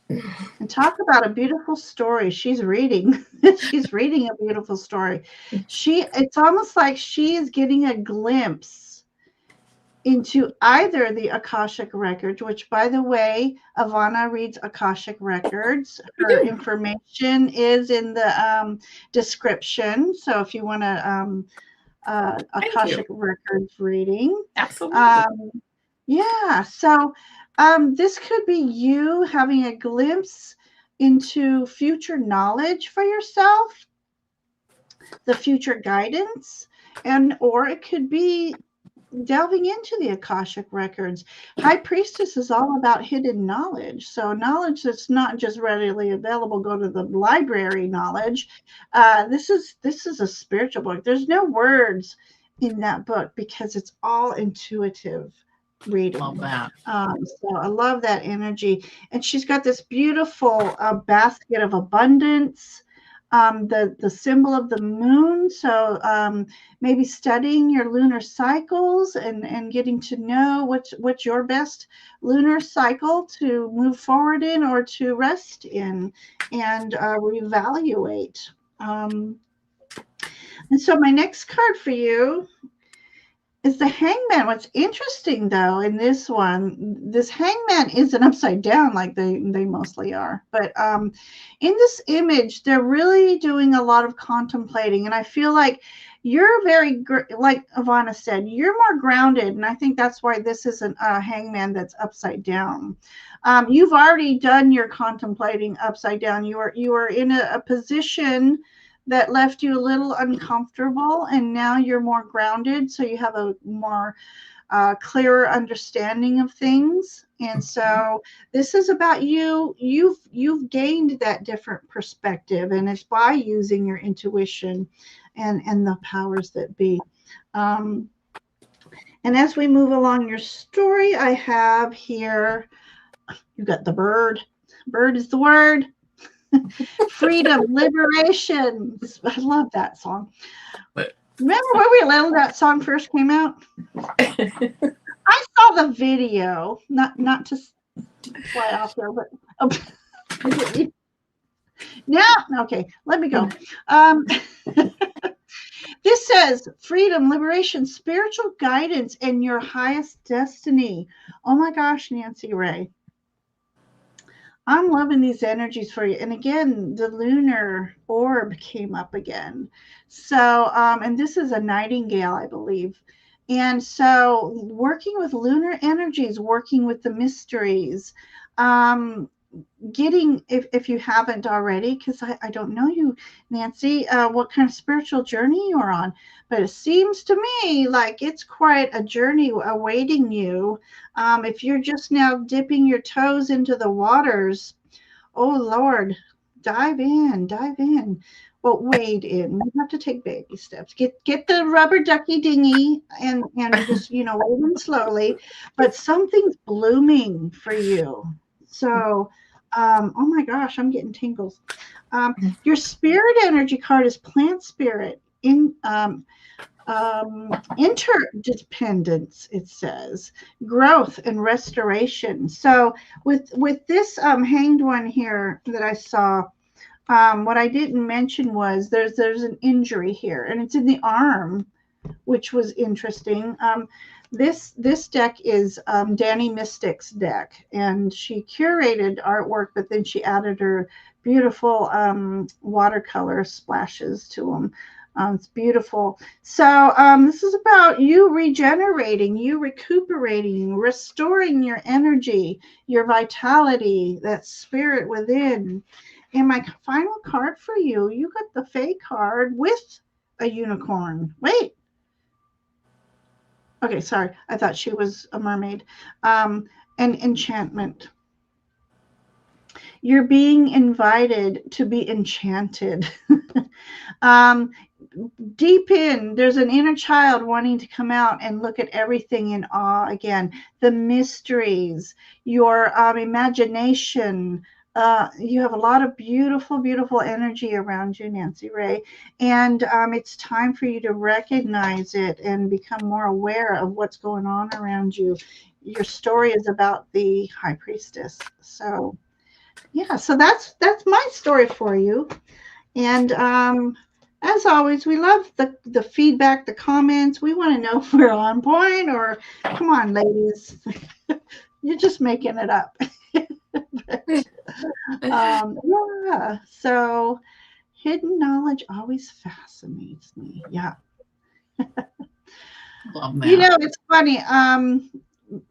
And talk about a beautiful story. She's reading. She's reading a beautiful story. It's almost like she is getting a glimpse into either the Akashic records, which, by the way, Avana reads Akashic records. Her information is in the description. So if you want to Akashic records reading. Absolutely. Yeah. So this could be you having a glimpse into future knowledge for yourself, the future guidance, or it could be delving into the Akashic records. High Priestess is all about hidden knowledge. So knowledge that's not just readily available. Go to the library. Knowledge. This is a spiritual book. There's no words in that book because it's all intuitive reading. Love that. So I love that energy. And she's got this beautiful basket of abundance. The symbol of the moon. So maybe studying your lunar cycles and getting to know what's your best lunar cycle to move forward in or to rest in and reevaluate. And so my next card for you is the Hangman. What's interesting though in this one, this Hangman isn't upside down like they mostly are, but in this image they're really doing a lot of contemplating, and I feel like you're very like Avana said, you're more grounded, and I think that's why this isn't a Hangman that's upside down. You've already done your contemplating upside down. You are in a position that left you a little uncomfortable, and now you're more grounded, so you have a more clearer understanding of things. And so this is about you. You've gained that different perspective, and it's by using your intuition and the powers that be. And as we move along your story, I have here, you've got the bird. Bird is the word. Freedom, liberation. I love that song. Remember when we little that song first came out? I saw the video, not to fly off there, but now, okay, let me go. This says freedom, liberation, spiritual guidance, and your highest destiny. Oh my gosh, Nancy Ray. I'm loving these energies for you. And again, the lunar orb came up again. So, and this is a nightingale, I believe. And so working with lunar energies, working with the mysteries, getting, if you haven't already, because I don't know you, Nancy, what kind of spiritual journey you're on, but it seems to me like it's quite a journey awaiting you. If you're just now dipping your toes into the waters, oh Lord, dive in. Well, wade in. You have to take baby steps. Get the rubber ducky dinghy and just wade in slowly. But something's blooming for you. So, oh my gosh, I'm getting tingles. Your spirit energy card is plant spirit in interdependence. It says growth and restoration. So with this hanged one here that I saw, what I didn't mention was there's an injury here, and it's in the arm, which was interesting. This deck is Danny Mystic's deck, and she curated artwork, but then she added her beautiful watercolor splashes to them. It's beautiful. So this is about you regenerating, you recuperating, restoring your energy, your vitality, that spirit within. And my final card for you, you got the Fae card with a unicorn. Wait. Okay, sorry. I thought she was a mermaid. And enchantment. You're being invited to be enchanted. Deep in, there's an inner child wanting to come out and look at everything in awe again. The mysteries, your imagination. You have a lot of beautiful energy around you, Nancy Ray, and it's time for you to recognize it and become more aware of what's going on around you. Your story is about the High Priestess. So yeah, so that's my story for you. And as always, we love the feedback, the comments. We want to know if we're on point, or come on, ladies, you're just making it up. But, yeah, so hidden knowledge always fascinates me. Yeah. Love that. It's funny.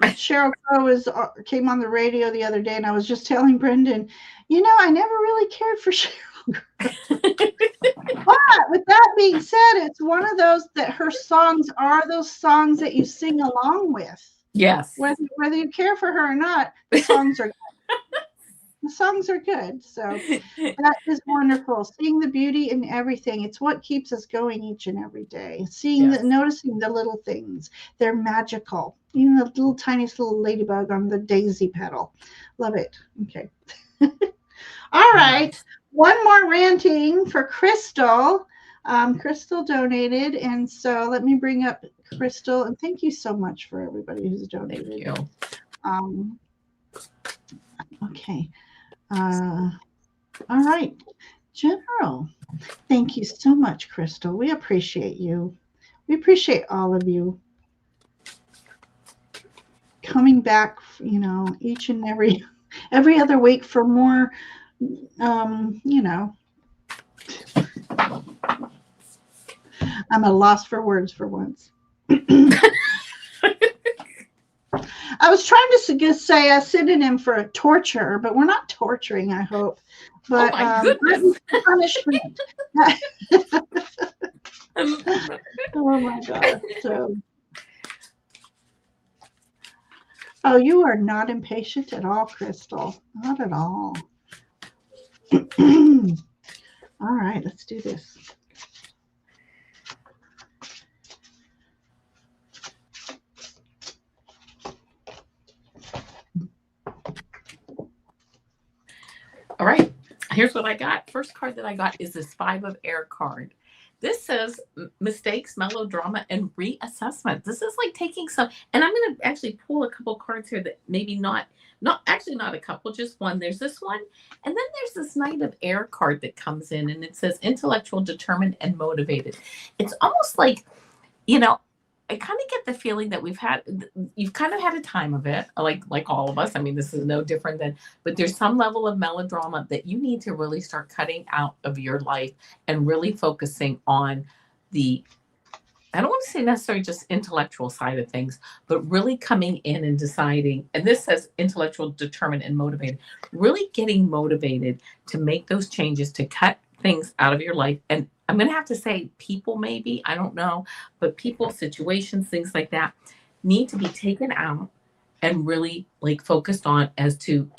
Cheryl Crow came on the radio the other day, and I was just telling Brendan, I never really cared for Cheryl. But with that being said, it's one of those that her songs are those songs that you sing along with. Yes. Whether you care for her or not, the songs are the songs are good. So that is wonderful. Seeing the beauty in everything. It's what keeps us going each and every day. Noticing the little things. They're magical. Even the little tiniest little ladybug on the daisy petal. Love it. Okay. All right. One more ranting for Crystal. Crystal donated. And so let me bring up Crystal. And thank you so much for everybody who's donated. Thank you. Okay. All right. General, thank you so much, Crystal. We appreciate you. We appreciate all of you coming back, each and every other week for more, I'm at a loss for words for once. I was trying to say a synonym for a torture, but we're not torturing, I hope. But oh my goodness. Punishment. Oh my God. So, you are not impatient at all, Crystal. Not at all. All right, let's do this. All right, here's what I got. First card that I got is this 5 of Air card. This says mistakes, melodrama, and reassessment. This is like taking some, and I'm going to actually pull a couple cards here that maybe not a couple, just one. There's this one, and then there's this Knight of Air card that comes in, and it says intellectual, determined, and motivated. It's almost like, I kind of get the feeling that you've kind of had a time of it, like all of us. I mean, this is no different but there's some level of melodrama that you need to really start cutting out of your life and really focusing on I don't want to say necessarily just intellectual side of things, but really coming in and deciding, and this says intellectual, determined, and motivated, really getting motivated to make those changes, to cut things out of your life. And I'm going to have to say people, maybe, I don't know, but people, situations, things like that need to be taken out and really focused on as to,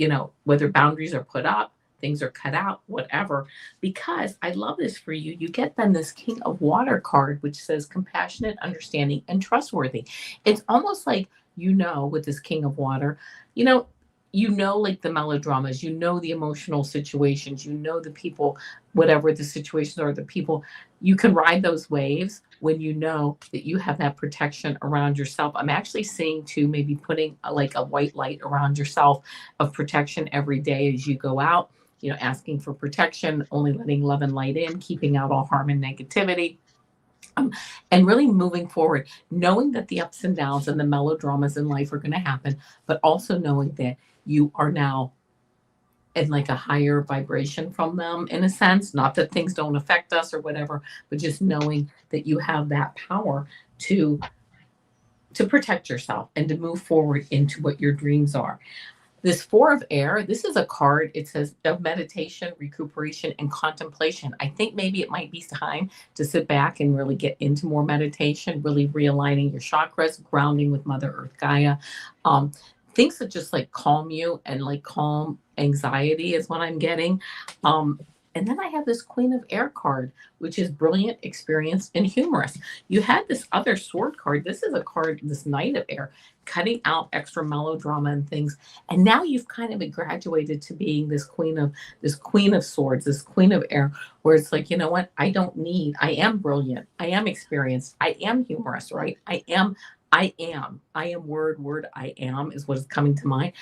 whether boundaries are put up, things are cut out, whatever. Because I love this for you. You get then this King of Water card, which says compassionate, understanding, and trustworthy. It's almost like, with this King of Water, like the melodramas, the emotional situations, the people, whatever the situations are, the people, you can ride those waves when you know that you have that protection around yourself. I'm actually seeing too, maybe putting a white light around yourself of protection every day as you go out, asking for protection, only letting love and light in, keeping out all harm and negativity. And really moving forward, knowing that the ups and downs and the melodramas in life are going to happen, but also knowing that you are now in a higher vibration from them, in a sense. Not that things don't affect us or whatever, but just knowing that you have that power to protect yourself and to move forward into what your dreams are. This 4 of Air, this is a card. It says of meditation, recuperation, and contemplation. I think maybe it might be time to sit back and really get into more meditation, really realigning your chakras, grounding with Mother Earth Gaia. Things that just calm you and calm anxiety is what I'm getting. And then I have this Queen of Air card, which is brilliant, experienced, and humorous. You had this other Sword card. This is a card, this Knight of Air, cutting out extra melodrama and things. And now you've kind of graduated to being this Queen of Swords, this Queen of Air, where it's like, you know what? I am brilliant. I am experienced. I am humorous, right? I am word, I am is what is coming to mind.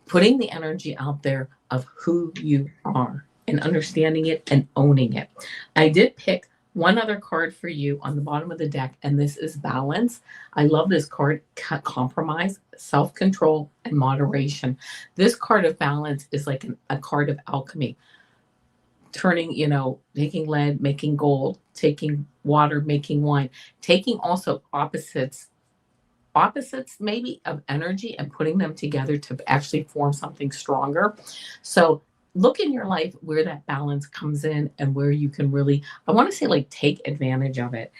Putting the energy out there of who you are and understanding it and owning it. I did pick one other card for you on the bottom of the deck, and this is Balance. I love this card, compromise, self-control, and moderation. This card of Balance is like a card of alchemy. Turning, taking lead, making gold, taking water, making wine, taking also opposites maybe of energy and putting them together to actually form something stronger. So look in your life where that balance comes in and where you can really, I want to say, like, take advantage of it.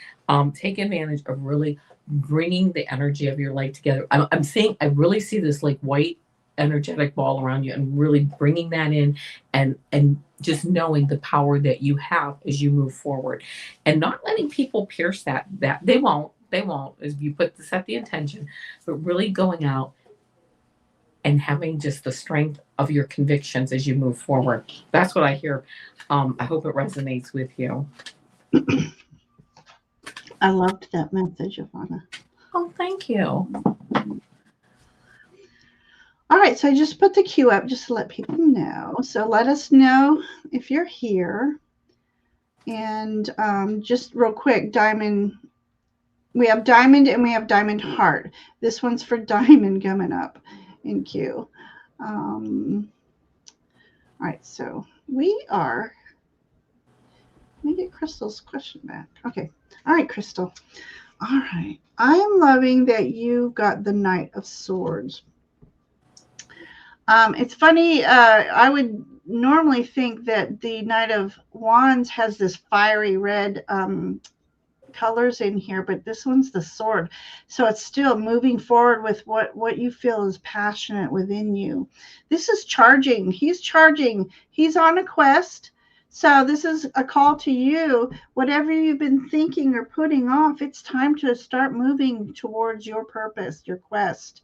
Take advantage of really bringing the energy of your life together. I'm saying, I really see this like white energetic ball around you, and really bringing that in, and just knowing the power that you have as you move forward, and not letting people pierce that they won't as you set the intention, but really going out and having just the strength of your convictions as you move forward. That's what I hear. I hope it resonates with you. I loved that message, Avana. Oh, thank you. All right, so I just put the queue up just to let people know. So let us know if you're here. And just real quick, Diamond, we have Diamond and we have Diamond Heart. This one's for Diamond coming up in queue. All right, so we are, let me get Crystal's question back. Okay, all right, Crystal. All right, I am loving that you got the Knight of Swords. It's funny, I would normally think that the Knight of Wands has this fiery red colors in here, but this one's the sword. So it's still moving forward with what you feel is passionate within you. This is charging. He's charging. He's on a quest. So this is a call to you. Whatever you've been thinking or putting off, it's time to start moving towards your purpose, your quest.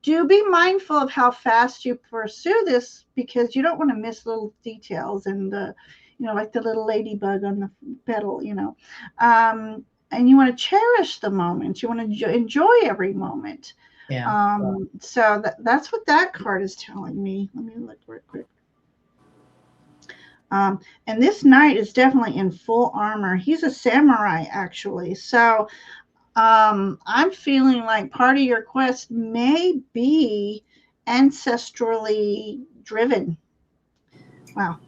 Do be mindful of how fast you pursue this, because you don't want to miss little details and like the little ladybug on the petal, and you want to cherish the moment. You want to enjoy every moment. Yeah. So that's what that card is telling me. Let me look real quick. And this knight is definitely in full armor. He's a samurai, actually. So I'm feeling like part of your quest may be ancestrally driven. Wow.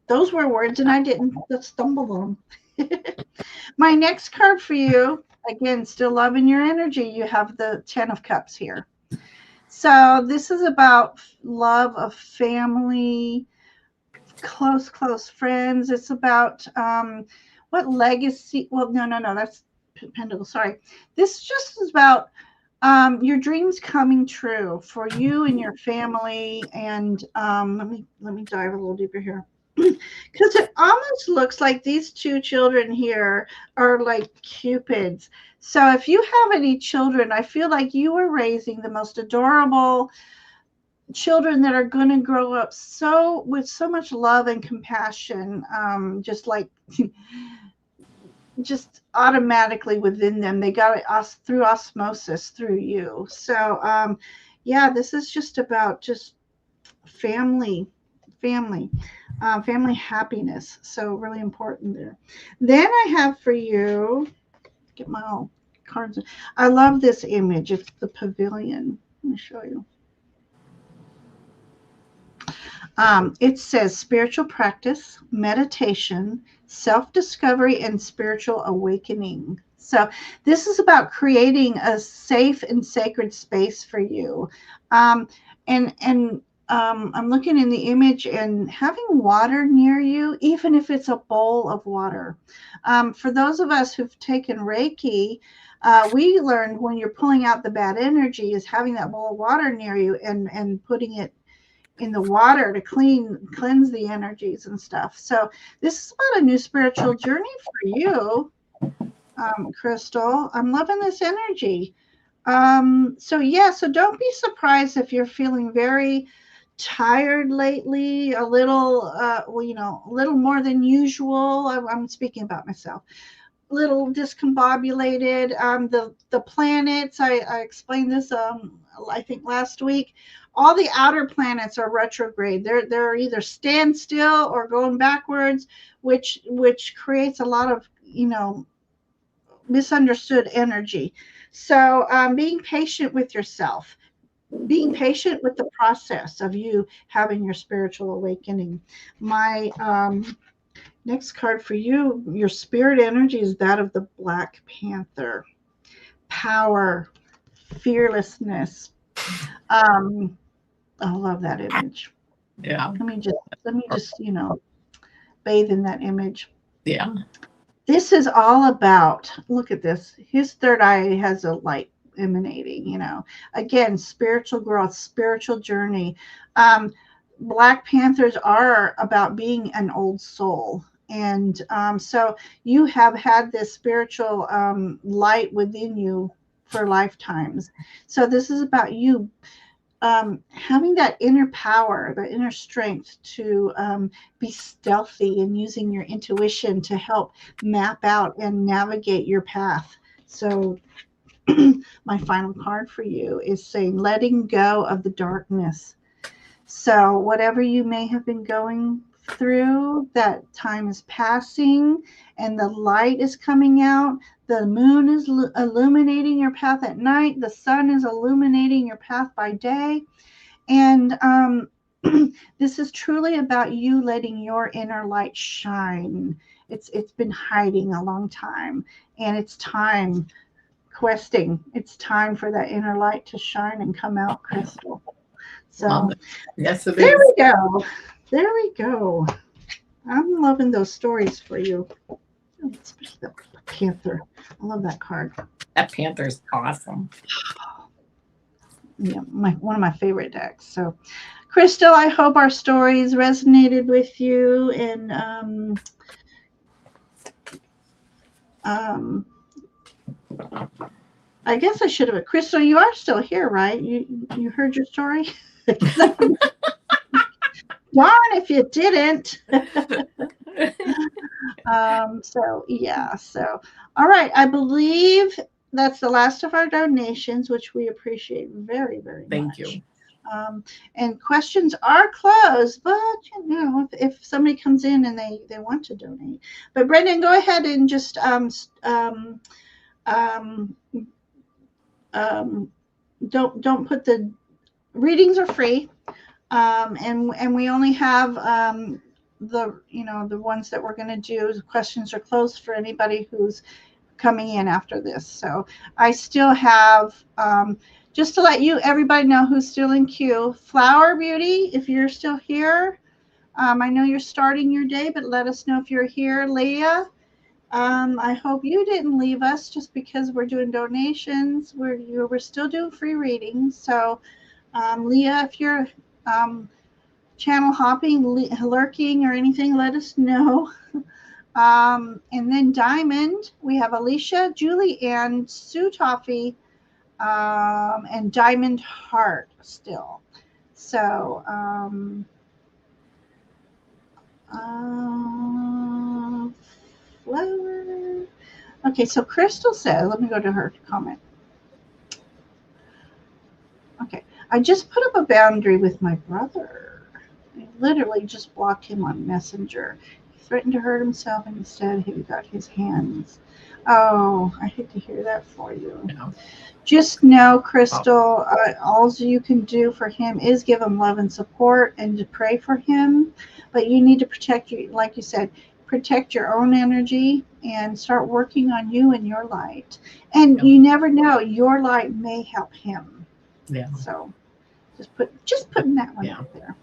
Those were words, and I didn't stumble on them. My next card for you, again, still loving your energy, you have the 10 of Cups here. So this is about love of family, close friends. It's about what legacy. Well, no, that's Pentacle. Sorry. This just is about your dreams coming true for you and your family. And let me dive a little deeper here. Because it almost looks like these two children here are like cupids. So if you have any children, I feel like you are raising the most adorable children that are going to grow up with so much love and compassion, just like just automatically within them. They got it through osmosis through you. So yeah, this is just about just family happiness. So really important there. Then I have for you, get my old cards. I love this image. It's the pavilion. Let me show you. It says spiritual practice, meditation, self-discovery, and spiritual awakening. So this is about creating a safe and sacred space for you. And I'm looking in the image and having water near you, even if it's a bowl of water. For those of us who've taken Reiki, we learned when you're pulling out the bad energy is having that bowl of water near you and putting it in the water to cleanse the energies and stuff. So this is about a new spiritual journey for you, Crystal. I'm loving this energy. So don't be surprised if you're feeling very tired lately, a little, a little more than usual. I'm speaking about myself. Little discombobulated. The planets. I explained this. I think last week. All the outer planets are retrograde. They're either standstill or going backwards, which creates a lot of misunderstood energy. So being patient with yourself, being patient with the process of you having your spiritual awakening. My next card for you, your spirit energy is that of the Black Panther. Power, fearlessness. I love that image. Yeah. Let me just, bathe in that image. Yeah. This is all about, look at this. His third eye has a light emanating, again, spiritual growth, spiritual journey. Black Panthers are about being an old soul. And so you have had this spiritual light within you for lifetimes. So this is about you having that inner power, the inner strength to be stealthy and using your intuition to help map out and navigate your path. So my final card for you is saying letting go of the darkness. So whatever you may have been going through, that time is passing and the light is coming out. The moon is illuminating your path at night. The sun is illuminating your path by day. And this is truly about you letting your inner light shine. It's been hiding a long time, and it's time questing. It's time for that inner light to shine and come out, Crystal. So yes, it there is. we go. There we go. I'm loving those stories for you. Especially the panther. I love that card. That panther's awesome. Yeah, one of my favorite decks. So, Crystal, I hope our stories resonated with you, and I guess I should have. Crystal, you are still here, right? You heard your story. Darn if you didn't. So yeah. So all right. I believe that's the last of our donations, which we appreciate very, very much. Thank you. And questions are closed, but if somebody comes in and they want to donate. But Brendan, go ahead and just don't put the readings are free, and we only have the ones that we're going to do. The questions are closed for anybody who's coming in after this. So I still have just to let everybody know who's still in queue. Flower Beauty, if you're still here, I know you're starting your day, but let us know if you're here. Leah, I hope you didn't leave us just because we're doing donations. We're still doing free readings. So Leah, if you're channel hopping, lurking, or anything, let us know. And then Diamond, we have Alicia, Julie, and Sue Toffee, and Diamond Heart still. So, flower. Okay, so Crystal says, let me go to her comment. Okay, I just put up a boundary with my brother. I literally just blocked him on Messenger. He threatened to hurt himself, and instead he got his hands. Oh, I hate to hear that for you. No. Just know, Crystal, all you can do for him is give him love and support and to pray for him. But you need to protect you, like you said, protect your own energy and start working on you and your light. And you never know, your light may help him. Yeah. So just putting that one out there.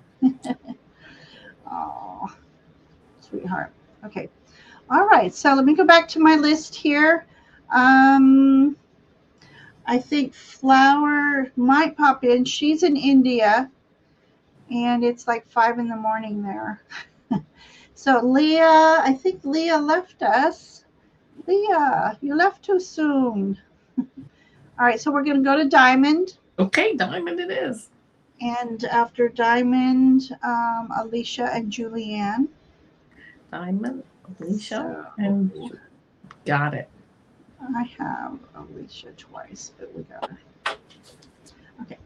Oh, sweetheart. Okay. All right. So let me go back to my list here. I think Flower might pop in. She's in India, and it's like 5 a.m. there. So Leah, I think Leah left us. Leah, you left too soon. All right, so we're going to go to Diamond. Okay, Diamond it is. And after Diamond, Alicia and Julianne. Diamond, Alicia, and got it. I have Alicia twice, but we got her. Okay.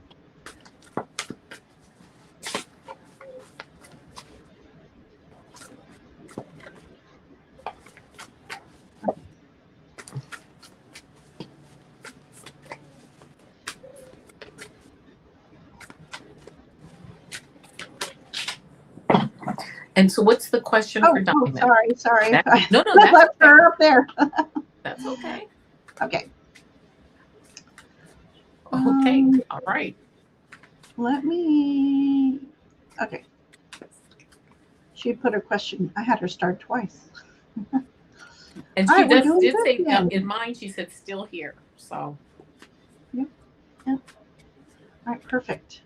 And so what's the question for Diamond? Oh, sorry. No, I that's left her up there. That's okay. Okay. Okay. All right. Let me. Okay. She put her question. I had her start twice. And All she right, we're doing did good say again. in mine, she said still here. So Yeah. Yeah. All right, perfect.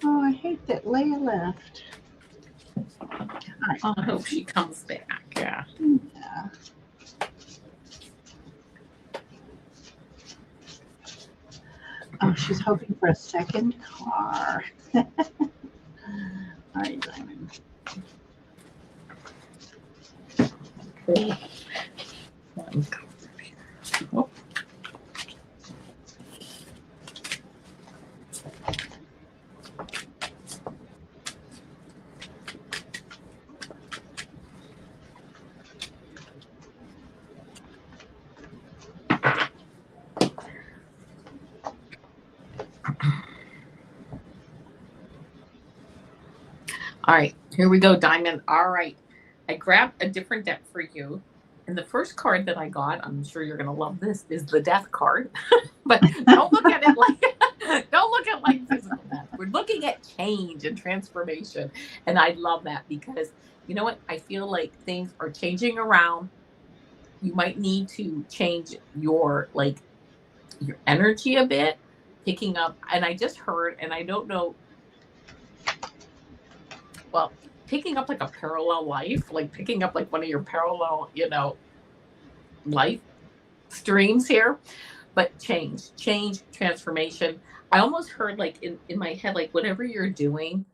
Oh, I hate that Leia left. All right. I hope she comes back. Yeah. Yeah. Oh, she's hoping for a second car. All right, Diamond. Oh. All right, here we go, Diamond. All right, I grabbed a different deck for you. And the first card that I got, I'm sure you're going to love this, is the death card. But don't look at it like physical death. We're looking at change and transformation. And I love that because you know what? I feel like things are changing around. You might need to change your energy a bit, picking up. And I just heard, and I don't know, well, picking up like a parallel life, like picking up like one of your parallel, life streams here, but change, transformation. I almost heard like in my head, like whatever you're doing,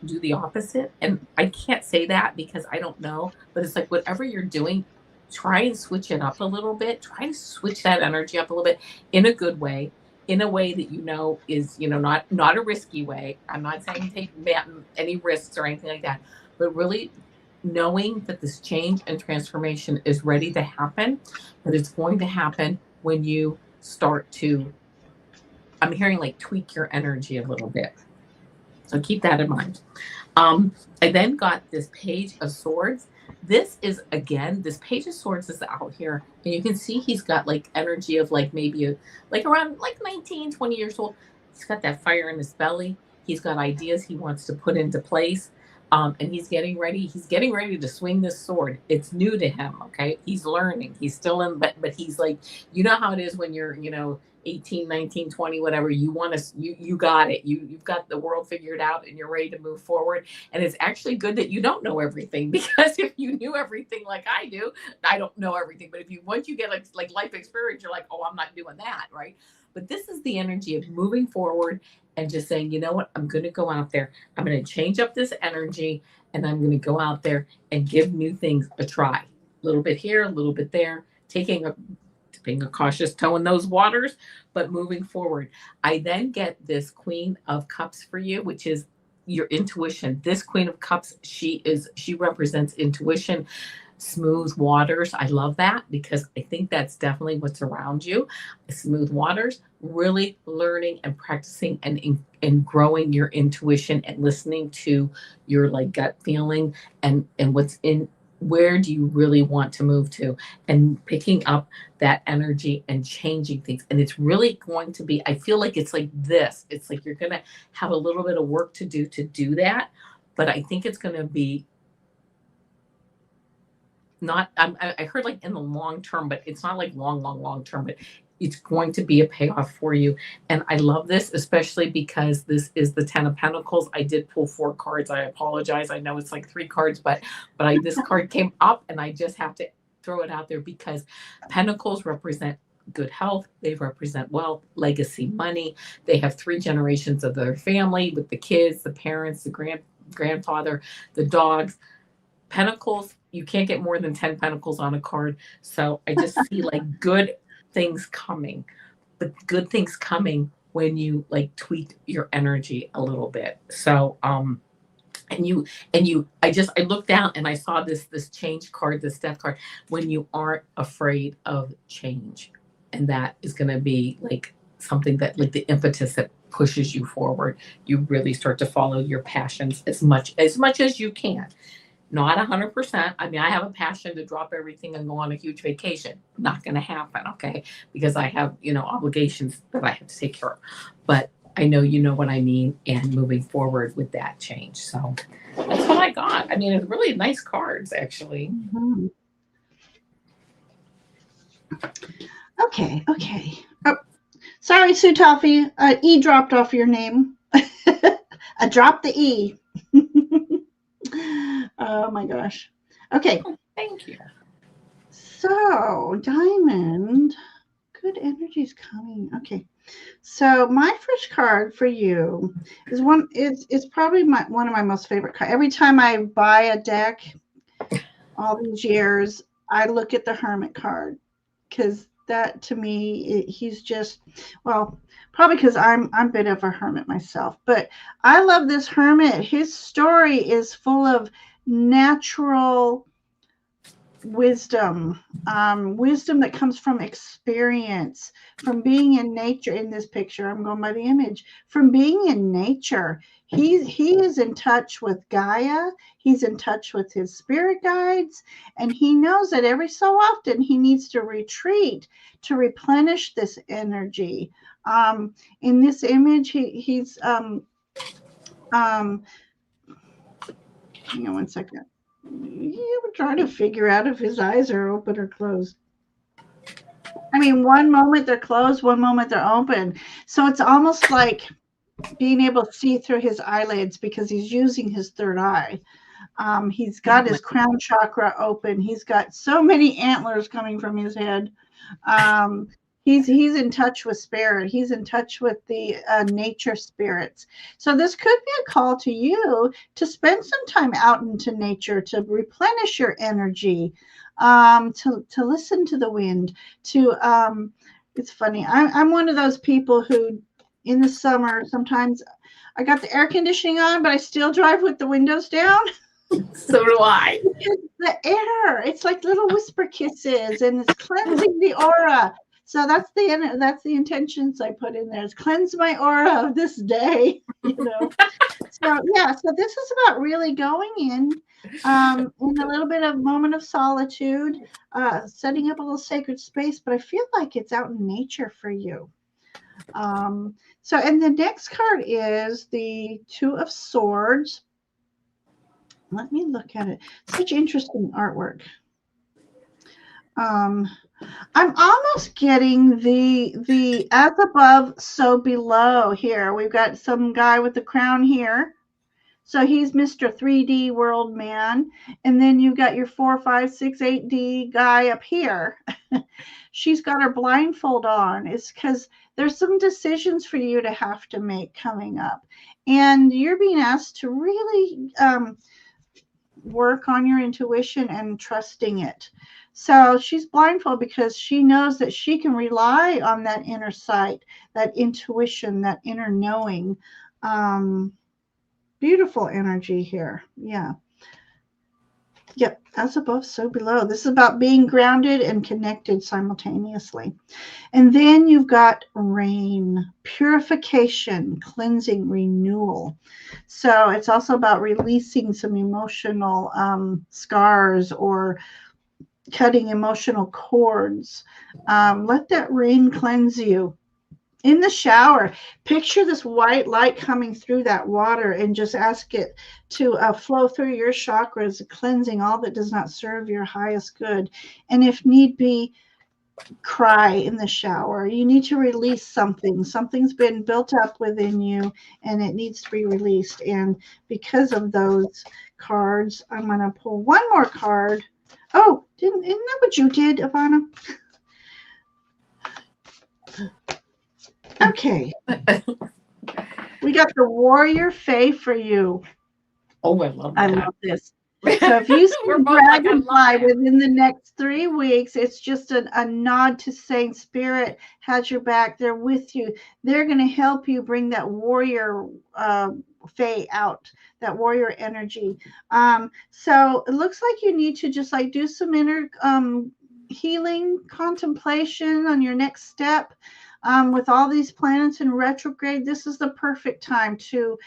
do the opposite. And I can't say that because I don't know, but it's like whatever you're doing, try and switch it up a little bit. Try to switch that energy up a little bit in a good way, in a way that is, not a risky way. I'm not saying take any risks or anything like that, but really knowing that this change and transformation is ready to happen, but it's going to happen when you start to, I'm hearing like tweak your energy a little bit. So keep that in mind. I then got this Page of Swords. This Page of Swords is out here, and you can see he's got like energy of like maybe like around like 19, 20 years old. He's got that fire in his belly. He's got ideas he wants to put into place. And he's getting ready. He's getting ready to swing this sword. It's new to him. Okay. He's learning. He's still in, but he's like, you know how it is when you're, 18, 19, 20, whatever, you got it. You've got the world figured out and you're ready to move forward. And it's actually good that you don't know everything, because if you knew everything like I do, I don't know everything. But once you get like life experience, you're like, oh, I'm not doing that. Right. But this is the energy of moving forward and just saying, you know what, I'm going to go out there. I'm going to change up this energy and I'm going to go out there and give new things a try. A little bit here, a little bit there, dipping a cautious toe in those waters, but moving forward. I then get this Queen of Cups for you, which is your intuition. This Queen of Cups, she represents intuition, smooth waters. I love that because I think that's definitely what's around you. Smooth waters, really learning and practicing and growing your intuition and listening to your like gut feeling and what's in, where do you really want to move to, and picking up that energy and changing things. And it's really going to be, I feel like it's like this. It's like you're going to have a little bit of work to do that. But I think it's going to be not, I heard like in the long term, but it's not like long term, but it's going to be a payoff for you. And I love this, especially because this is the 10 of Pentacles. I did pull 4 cards. I apologize. I know it's like 3 cards, but this card came up and I just have to throw it out there because Pentacles represent good health. They represent wealth, legacy, money. They have 3 generations of their family with the kids, the parents, the grandfather, the dogs. Pentacles, you can't get more than 10 pentacles on a card. So I just see like good things coming, but good things coming when you like tweak your energy a little bit. So I looked down and I saw this change card, this death card, when you aren't afraid of change. And that is going to be like something that like the impetus that pushes you forward. You really start to follow your passions as much as you can. Not 100%. I mean, I have a passion to drop everything and go on a huge vacation. Not going to happen, okay? Because I have, obligations that I have to take care of. But I know you know what I mean, and moving forward with that change. So that's what I got. I mean, it's really nice cards, actually. Mm-hmm. Okay. Oh, sorry, Sue Toffee. E dropped off your name. I dropped the E. Oh my gosh. Okay. Oh, thank you. So, Diamond, good energy's coming. Okay. So, my first card for you is one. It's probably one of my most favorite cards. Every time I buy a deck, all these years, I look at the Hermit card because that to me, he's just well, probably because I'm a bit of a hermit myself, but I love this hermit. His story is full of natural wisdom, wisdom that comes from experience, from being in nature. In this picture, I'm going by the image, from being in nature. He is in touch with Gaia. He's in touch with his spirit guides, and he knows that every so often he needs to retreat to replenish this energy. In this image, he's hang on one second. You were trying to figure out if his eyes are open or closed. I mean, one moment they're closed, one moment they're open. So it's almost like being able to see through his eyelids because he's using his third eye. He's got his crown chakra open. He's got so many antlers coming from his head. Um, he's in touch with spirit. He's in touch with the nature spirits. So this could be a call to you to spend some time out into nature to replenish your energy, to listen to the wind. It's funny. I'm one of those people who, in the summer, sometimes I got the air conditioning on, but I still drive with the windows down. So do I. The air, it's like little whisper kisses, and it's cleansing the aura. So that's the intentions I put in there. Is cleanse my aura of this day, So yeah, so this is about really going in a little bit of moment of solitude, setting up a little sacred space. But I feel like it's out in nature for you. So, and the next card is the Two of Swords. Let me look at it. Such interesting artwork. I'm almost getting the as above, so below here. We've got some guy with the crown here. So he's Mr. 3D World Man. And then you've got your 4, 5, 6, 8D guy up here. She's got her blindfold on. It's because there's some decisions for you to have to make coming up. And you're being asked to really work on your intuition and trusting it. So she's blindfolded because she knows that she can rely on that inner sight, that intuition, that inner knowing. Beautiful energy here. Yeah. Yep. As above, so below. This is about being grounded and connected simultaneously. And then you've got rain, purification, cleansing, renewal. So it's also about releasing some emotional scars or cutting emotional cords. Let that rain cleanse you. In the shower, picture this white light coming through that water and just ask it to flow through your chakras, cleansing all that does not serve your highest good. And if need be, cry in the shower. You need to release something. Something's been built up within you and it needs to be released. And because of those cards, I'm going to pull one more card. Oh, isn't that what you did, Avana? Okay. We got the Warrior Fae for you. Oh, I love that. I love this. So if you see Dragonfly within the next 3 weeks, it's just a nod to saying Spirit has your back. They're with you. They're going to help you bring that warrior Fae out, that warrior energy. So it looks like you need to just like do some inner healing contemplation on your next step. With all these planets in retrograde, this is the perfect time to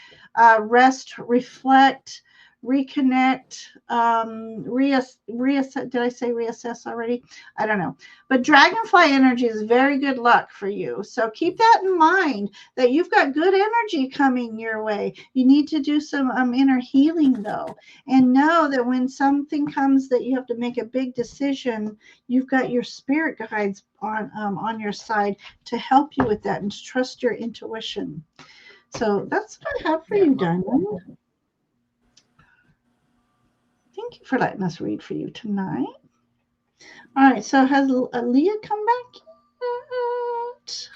rest, reflect, reconnect, reassess. Did I say reassess already? I don't know. But dragonfly energy is very good luck for you. So keep that in mind, that you've got good energy coming your way. You need to do some inner healing though, and know that when something comes that you have to make a big decision, you've got your spirit guides on your side to help you with that, and to trust your intuition. So that's what I have for you, Diamond. Thank you for letting us read for you tonight. All right, so has Leah come back yet?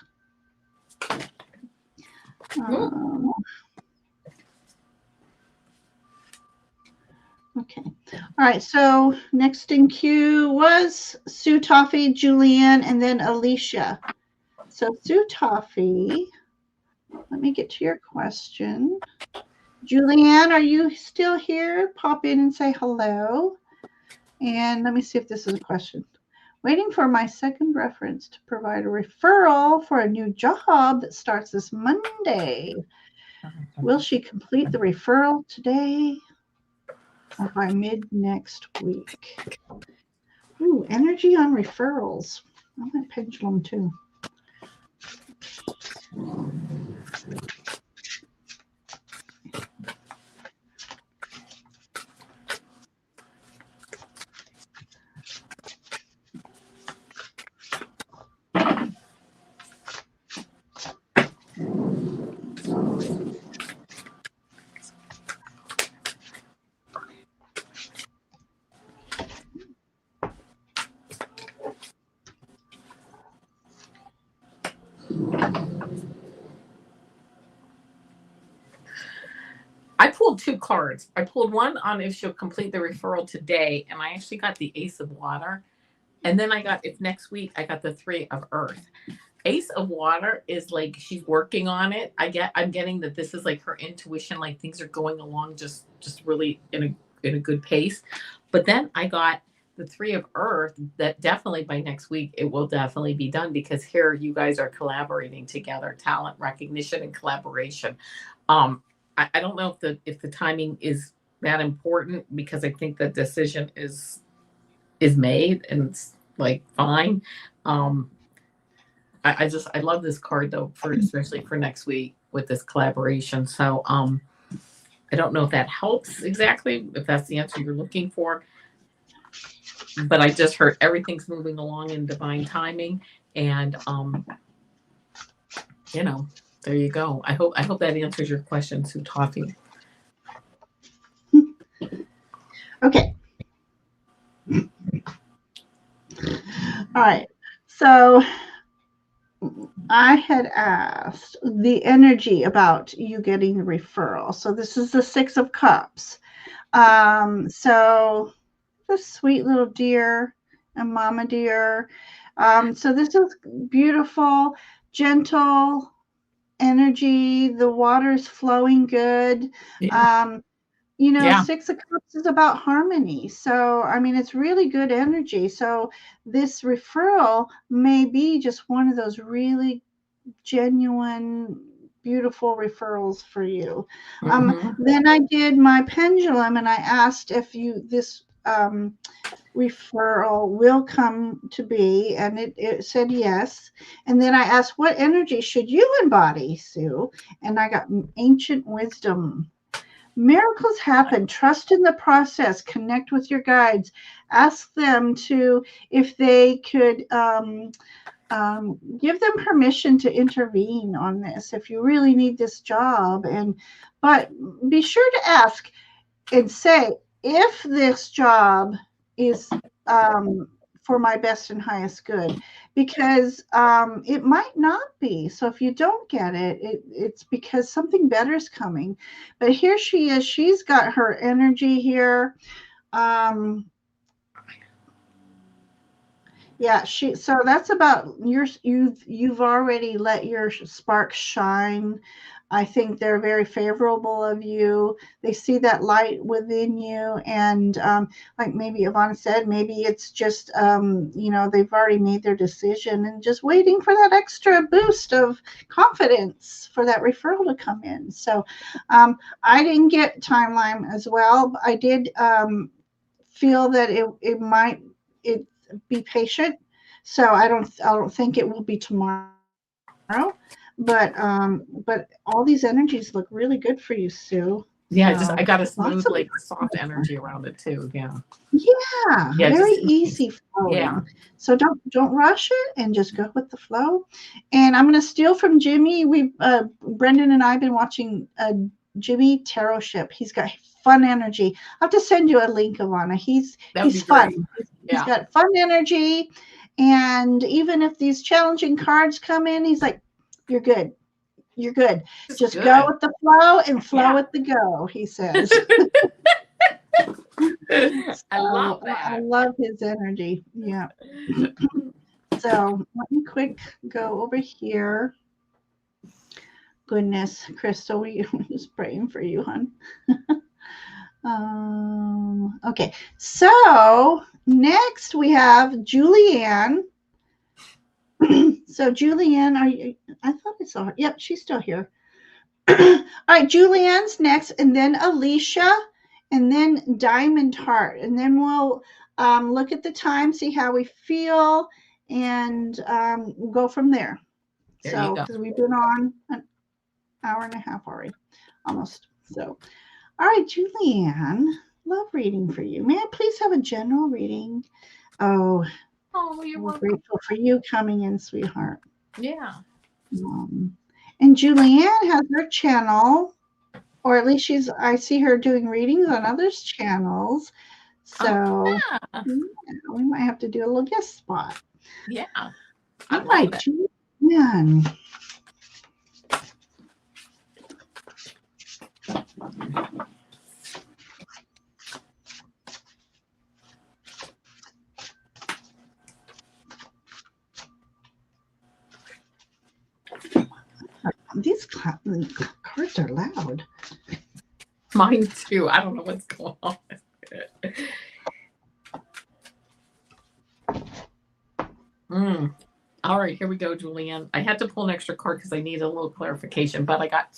Okay. All right, so next in queue was Sue Toffee, Julianne, and then Alicia. So Sue Toffee, let me get to your question. Julianne, are you still here? Pop in and say hello. And let me see if this is a question. Waiting for my second reference to provide a referral for a new job that starts this Monday. Will she complete the referral today or by mid next week? Ooh, energy on referrals. I want pendulum too. I pulled two cards. I pulled one on if she'll complete the referral today, and I actually got the Ace of Water. And then I got, if next week, I got the Three of Earth. Ace of Water is like she's working on it. I'm getting that this is like her intuition, like things are going along just really in a good pace. But then I got the Three of Earth, that definitely by next week it will definitely be done, because here you guys are collaborating together, talent recognition and collaboration. I don't know if the timing is that important, because I think the decision is made and it's like fine. I love this card though, for especially for next week with this collaboration. So I don't know if that helps exactly, if that's the answer you're looking for, but I just heard everything's moving along in divine timing, and there you go. I hope that answers your question, Sue Toffee. Okay. All right. So I had asked the energy about you getting the referral. So this is the Six of Cups. So the sweet little deer and mama deer. So this is beautiful, gentle energy. The water's flowing good. Yeah. Six of Cups is about harmony. So, I mean, it's really good energy. So this referral may be just one of those really genuine, beautiful referrals for you. Then I did my pendulum and I asked if this referral will come to be, and it said yes. And then I asked, what energy should you embody, Sue? And I got ancient wisdom. Miracles happen. Trust in the process. Connect with your guides. Ask them if they could give them permission to intervene on this if you really need this job. But be sure to ask and say, if this job is for my best and highest good, because it might not be. So if you don't get it, it's because something better is coming. But here she is. She's got her energy here. Yeah, so that's about you've already let your spark shine. I think they're very favorable of you. They see that light within you, and like maybe Avana said, maybe it's just they've already made their decision and just waiting for that extra boost of confidence for that referral to come in. So I didn't get timeline as well, but I did feel that it might it be patient. So I don't think it will be tomorrow, but all these energies look really good for you, Sue. Yeah, So I got a lots of smooth, like soft energy around it too. Yeah. yeah, Yeah, very just easy yeah. flowing. So don't rush it and just go with the flow. And I'm going to steal from Jimmy. We Brendan and I've been watching Jimmy Tarot Ship. He's got fun energy. I'll have to send you a link, Ivana. That would He's be fun. great. He's Yeah. got fun energy, and even if these challenging cards come in, he's like, "You're good. You're good. It's Just go good. with the flow and flow Yeah. with the go," he says. I love So I that. love his energy. Yeah. So let me quick go over here. Goodness, Crystal, we was praying for you, hon. Okay, so next we have Julianne. So Julianne, are you? I thought I saw her. Yep, she's still here. All right, Julianne's next, and then Alicia, and then Diamond Heart, and then we'll look at the time, see how we feel, and we'll go from there. There you So, go. because we've been on an hour and a half already, almost. So, all right, Julianne, love reading for you. May I please have a general reading? Oh, Oh, you're we're welcome. grateful for you coming in, sweetheart. Yeah. And Julianne has her channel, or at least I see her doing readings on others' channels. Oh, So yeah. yeah, we might have to do a little guest spot. Yeah. I All love right, it. Julianne. These cards are loud. Mine too. I don't know what's going on. All right, here we go, Julianne. I had to pull an extra card because I need a little clarification, but I got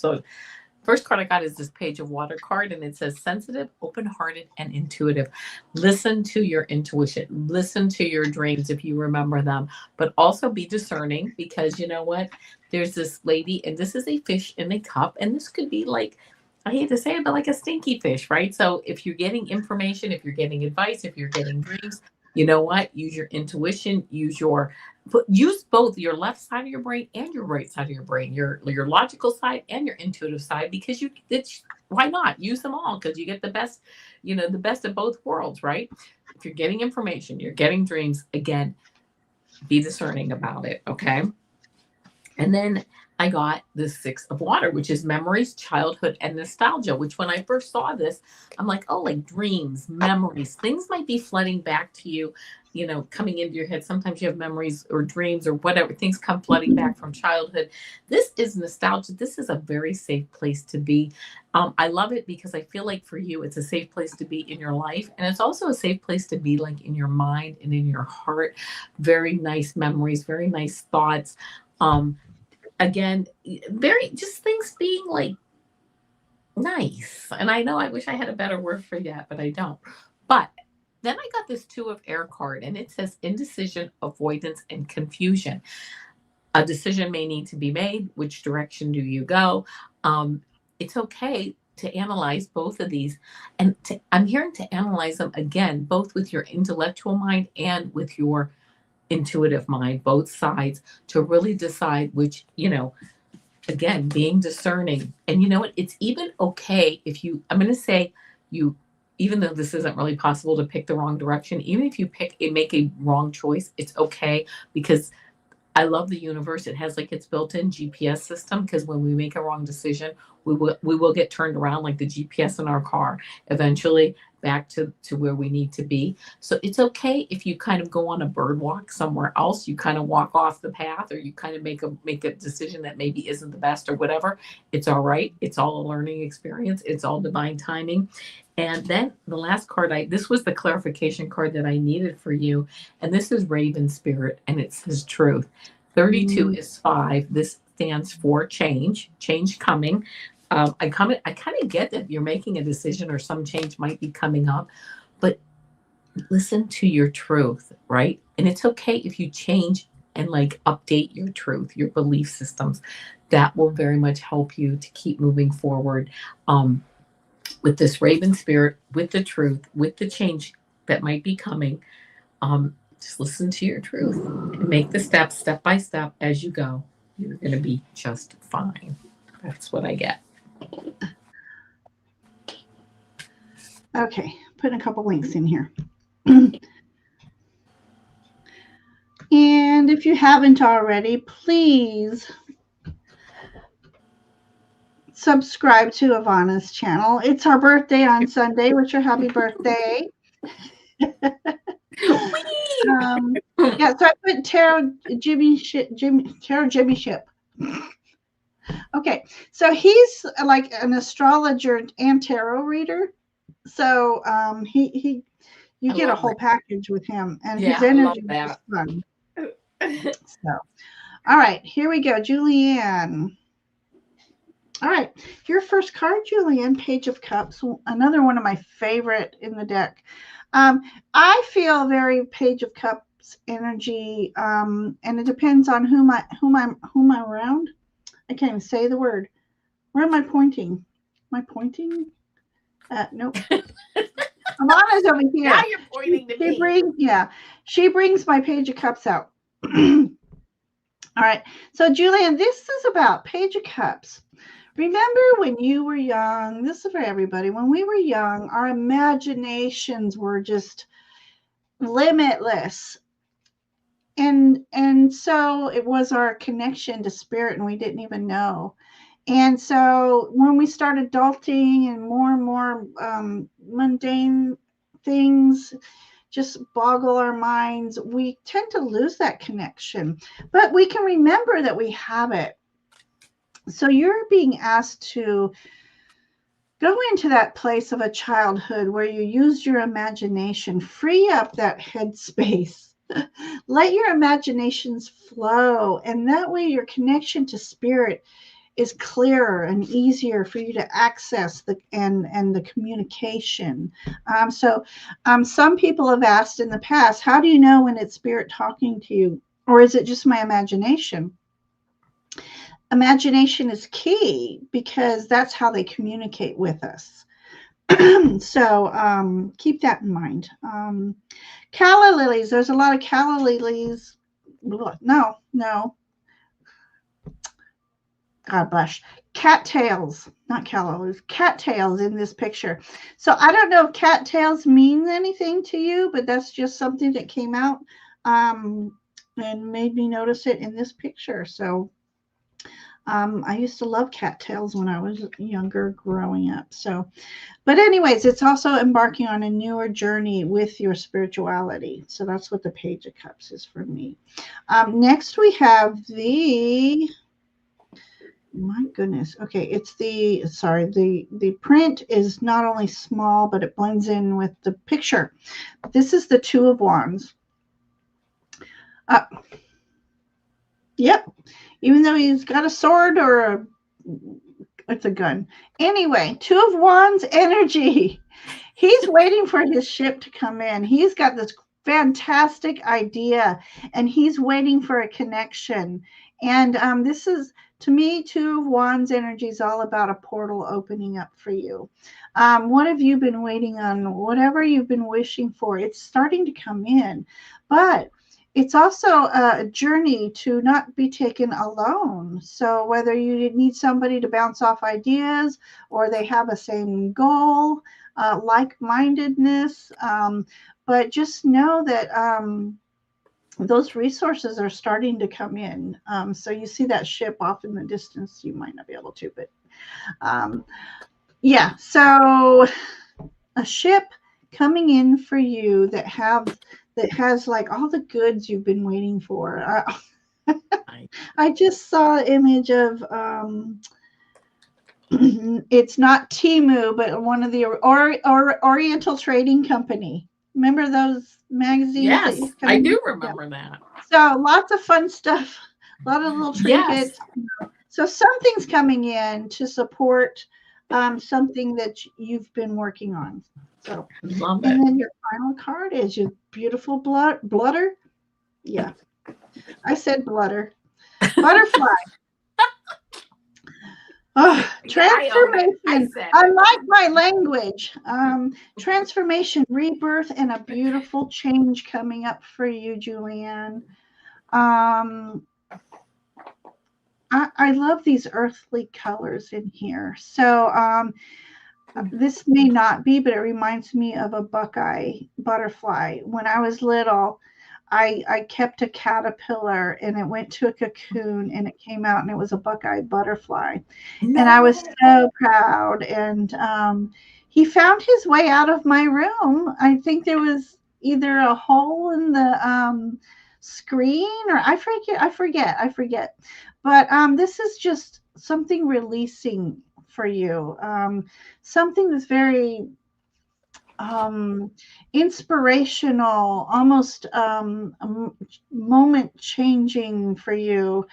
first card I got is this Page of Water card, and it says sensitive, open-hearted, and intuitive. Listen to your intuition. Listen to your dreams if you remember them, but also be discerning because you know what? There's this lady, and this is a fish in a cup, and this could be like, I hate to say it, but like a stinky fish, right? So if you're getting information, if you're getting advice, if you're getting dreams, you know what? Use your intuition, use both your left side of your brain and your right side of your brain, your logical side and your intuitive side, because why not use them all, because you get the best, the best of both worlds, right? If you're getting information, you're getting dreams, again, be discerning about it. Okay. And then I got the Six of Water, which is memories, childhood, and nostalgia, which when I first saw this, I'm like, oh, like dreams, memories, things might be flooding back to you, coming into your head. Sometimes you have memories or dreams or whatever, things come flooding back from childhood. This is nostalgia. This is a very safe place to be. I love it because I feel like for you, it's a safe place to be in your life. And it's also a safe place to be like in your mind and in your heart. Very nice memories, very nice thoughts. Again, very just things being like nice. And I know I wish I had a better word for that, but I don't. But then I got this Two of Air card, and it says indecision, avoidance, and confusion. A decision may need to be made. Which direction do you go? It's okay to analyze both of these. And I'm hearing to analyze them again, both with your intellectual mind and with your intuitive mind, both sides, to really decide which, again, being discerning. And you know what? It's even okay if I'm going to say you, even though this isn't really possible to pick the wrong direction, even if you make a wrong choice, it's okay, because I love the universe. It has like its built-in GPS system, because when we make a wrong decision, we will get turned around like the GPS in our car. Eventually, back to where we need to be. So it's okay if you kind of go on a bird walk somewhere else, you kind of walk off the path, or you kind of make a decision that maybe isn't the best or whatever. It's all right. It's all a learning experience. It's all divine timing. And then the last card, this was the clarification card that I needed for you. And this is Raven Spirit, and it says truth. 32 is 5. This stands for change coming. I kind of get that you're making a decision or some change might be coming up, but listen to your truth, right? And it's okay if you change and like update your truth, your belief systems. That will very much help you to keep moving forward. With this Raven Spirit, with the truth, with the change that might be coming, just listen to your truth and make the steps step by step as you go. You're going to be just fine. That's what I get. Okay, putting a couple links in here. And if you haven't already, please subscribe to Avana's channel. It's our birthday on Sunday. Wish her happy birthday. Yeah, so I put Tarot Jimmy Ship. Okay, so he's like an astrologer and tarot reader. So you get a whole package with him, and his energy is fun. So, all right, here we go, Julianne. All right, your first card, Julianne, Page of Cups, another one of my favorite in the deck. I feel very Page of Cups energy, and it depends on whom I'm around. I can't even say the word. Where am I pointing? Am I pointing? Nope. Avana's over here. Now you're pointing to me. She brings my Page of Cups out. All right. So, Julianne, this is about Page of Cups. Remember when you were young? This is for everybody. When we were young, our imaginations were just limitless. And so it was our connection to spirit, and we didn't even know. And so when we start adulting and more mundane things just boggle our minds, we tend to lose that connection. But we can remember that we have it. So you're being asked to go into that place of a childhood where you use your imagination, free up that headspace. Let your imaginations flow, and that way your connection to spirit is clearer and easier for you to access the communication. Some people have asked in the past, how do you know when it's spirit talking to you, or is it just my imagination? Imagination is key because that's how they communicate with us. So keep that in mind. Calla lilies. There's a lot of calla lilies. No. God bless. Cattails, not calla lilies. Cattails in this picture. So I don't know if cattails mean anything to you, but that's just something that came out and made me notice it in this picture. So I used to love cattails when I was younger, growing up. So, but anyways, it's also embarking on a newer journey with your spirituality. So that's what the Page of Cups is for me. Next, we have my goodness. Okay, it's the print is not only small, but it blends in with the picture. This is the Two of Wands. Yep. Even though he's got a sword or it's a gun. Anyway, Two of Wands energy. He's waiting for his ship to come in. He's got this fantastic idea, and he's waiting for a connection. And this is, to me, Two of Wands energy is all about a portal opening up for you. What have you been waiting on? Whatever you've been wishing for, it's starting to come in. But it's also a journey to not be taken alone. So whether you need somebody to bounce off ideas, or they have a same goal, like-mindedness, but just know that those resources are starting to come in. So you see that ship off in the distance. You might not be able to, but yeah. So a ship coming in for you that has like all the goods you've been waiting for. I just saw an image of it's not Timu, but one of the Oriental Trading Company. Remember those magazines that Yes, used to come I in? do remember that. So lots of fun stuff, a lot of little trinkets. Yes. So something's coming in to support something that you've been working on. So, Love and it. then your final card is your beautiful bludder. Yeah, I said bludder. Butterfly. Oh, Yeah, I own it. I transformation. said I it. like my language. Transformation, rebirth, and a beautiful change coming up for you, Julianne. Um, I love these earthly colors in here. So this may not be, but it reminds me of a buckeye butterfly. When I was little, I kept a caterpillar and it went to a cocoon and it came out and it was a buckeye butterfly. And I was so proud. And he found his way out of my room. I think there was either a hole in the screen or I forget. But this is just something releasing for you. Something that's very inspirational, almost moment changing for you.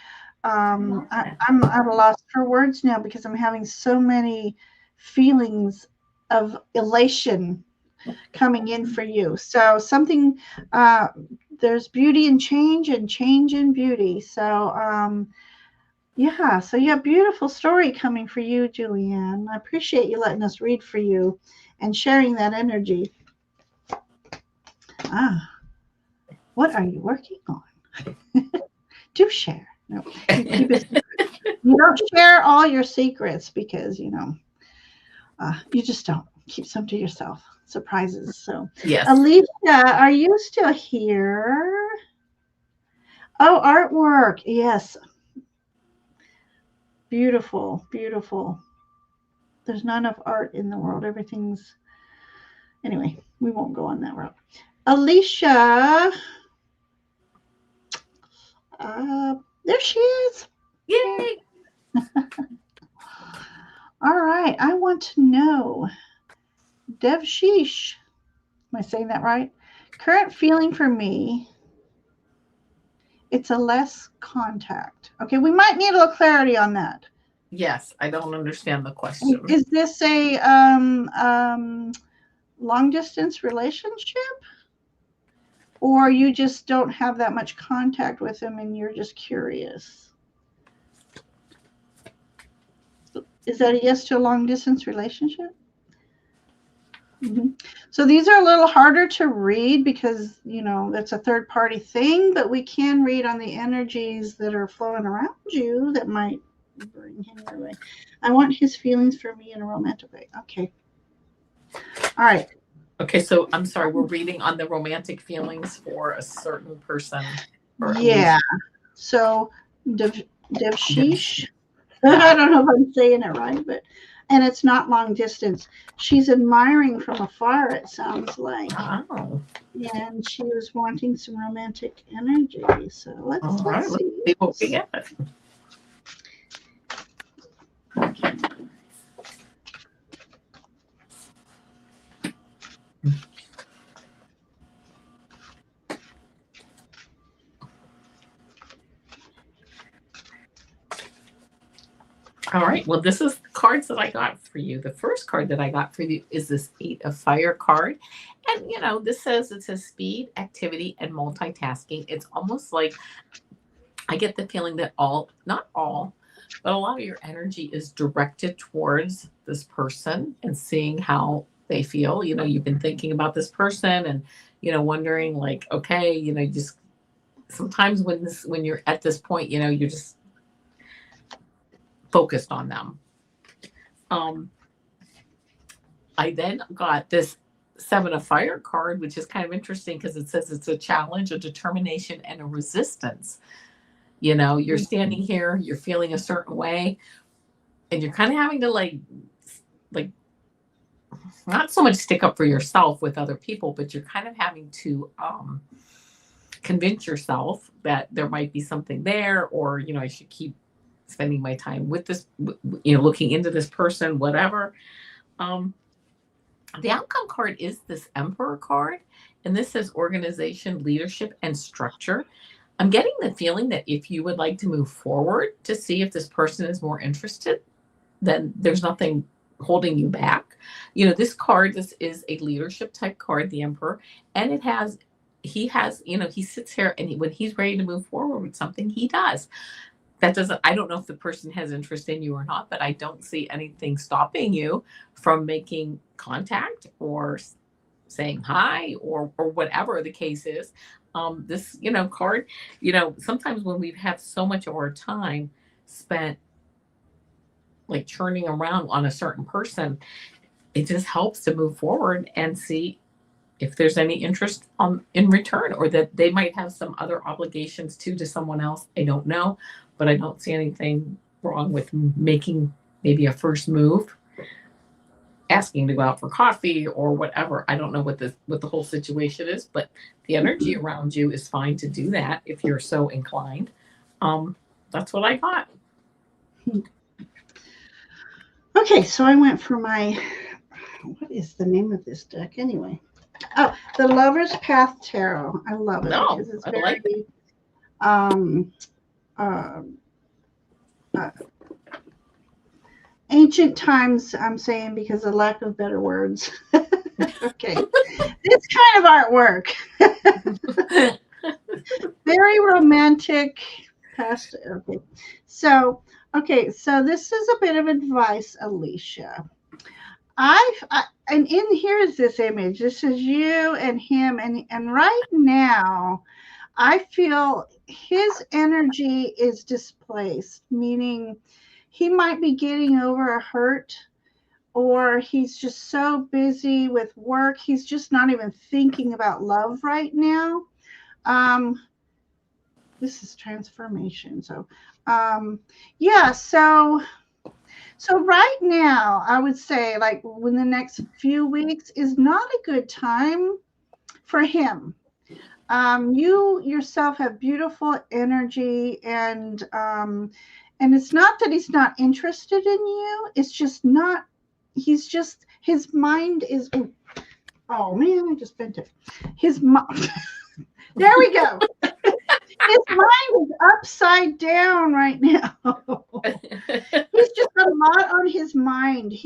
I'm at a loss for words now because I'm having so many feelings of elation coming in for you. So something, there's beauty in change and change in beauty. So, yeah, so you have beautiful story coming for you, Julianne. I appreciate you letting us read for you and sharing that energy. Ah, what are you working on? Do share. No, you keep it secret. You don't share all your secrets because you just don't keep some to yourself. Surprises. So, Yes. Alicia, are you still here? Oh, artwork. Yes. Beautiful, beautiful. There's not enough art in the world. Everything's anyway. We won't go on that route. Alicia, there she is. Yay! All right. I want to know, Devshish. Am I saying that right? Current feeling for me. It's a less contact. Okay, we might need a little clarity on that. Yes, I don't understand the question. Is this a long distance relationship? Or you just don't have that much contact with him and you're just curious? Is that a yes to a long distance relationship? Mm-hmm. So these are a little harder to read because, that's a third party thing, but we can read on the energies that are flowing around you that might bring him your way. I want his feelings for me in a romantic way. Okay. All right. Okay, so I'm sorry, we're reading on the romantic feelings for a certain person. Yeah. So Devshish. I don't know if I'm saying it right, and it's not long distance. She's admiring from afar, it sounds like. Oh. And she was wanting some romantic energy. So let's see what we get. All right. Well, this is the cards that I got for you. The first card that I got for you is this 8 of Fire card. And, this says it says speed, activity, and multitasking. It's almost like I get the feeling that not all, but a lot of your energy is directed towards this person and seeing how they feel. You've been thinking about this person and, wondering like, okay, just sometimes when you're at this point, you're just focused on them. I then got this 7 of Fire card, which is kind of interesting because it says it's a challenge, a determination, and a resistance. You're standing here, you're feeling a certain way, and you're kind of having to like not so much stick up for yourself with other people, but you're kind of having to convince yourself that there might be something there, or, I should keep spending my time with this, looking into this person, whatever. Um, the outcome card is this Emperor card, and this says organization, leadership, and structure. I'm getting the feeling that if you would like to move forward to see if this person is more interested, then there's nothing holding you back. This card, this is a leadership type card, the Emperor, and he has, he sits here, and when he's ready to move forward with something, he does. That doesn't, I don't know if the person has interest in you or not, but I don't see anything stopping you from making contact or saying hi, or whatever the case is. This, card, sometimes when we have so much of our time spent like churning around on a certain person, it just helps to move forward and see if there's any interest in return, or that they might have some other obligations to someone else. I don't know, but I don't see anything wrong with making maybe a first move, asking to go out for coffee or whatever. I don't know what the whole situation is, but the energy around you is fine to do that if you're so inclined. That's what I got. Okay, so I went for my, what is the name of this deck anyway? Oh, the Lover's Path Tarot. I love it because it's very ancient times, I'm saying, because of lack of better words. Okay. This kind of artwork. Very romantic. Past. Okay. So this is a bit of advice, Alicia. And in here is this image. This is you and him, and right now I feel his energy is displaced, meaning he might be getting over a hurt, or he's just so busy with work, he's just not even thinking about love right now. This is transformation. So yeah, so right now, I would say, like, when the next few weeks is not a good time for him. You yourself have beautiful energy, and it's not that he's not interested in you. It's just not. His mind is. Oh man, I just bent it. His mind. There we go. His mind is upside down right now. He's just a lot on his mind. I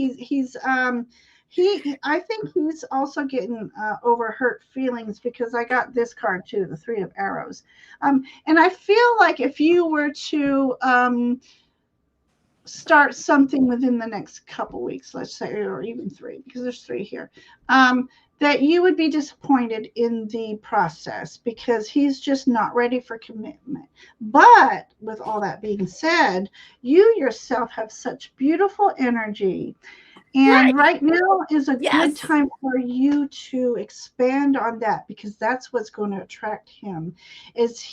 think he's also getting over hurt feelings, because I got this card too, the Three of Arrows. And I feel like if you were to start something within the next couple weeks, let's say, or even 3, because there's 3 here, that you would be disappointed in the process, because he's just not ready for commitment. But with all that being said, you yourself have such beautiful energy. And right now is a good time for you to expand on that, because that's what's going to attract him. Is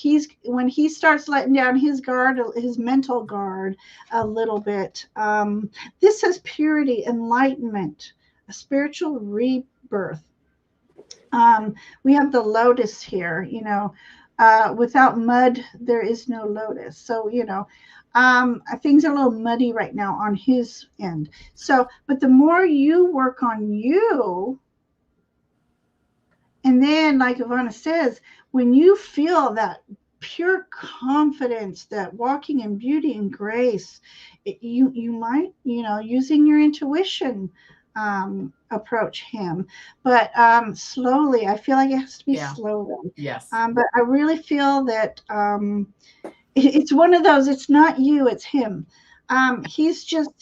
when he starts letting down his guard, his mental guard a little bit. This says purity, enlightenment, a spiritual rebirth. We have the lotus here, without mud, there is no lotus. So, things are a little muddy right now on his end. So, but the more you work on you, and then, like Avana says, when you feel that pure confidence, that walking in beauty and grace, you might, using your intuition, approach him, but slowly. I feel like it has to be slowly. Yes. But I really feel that it's one of those. It's not you, it's him. He's just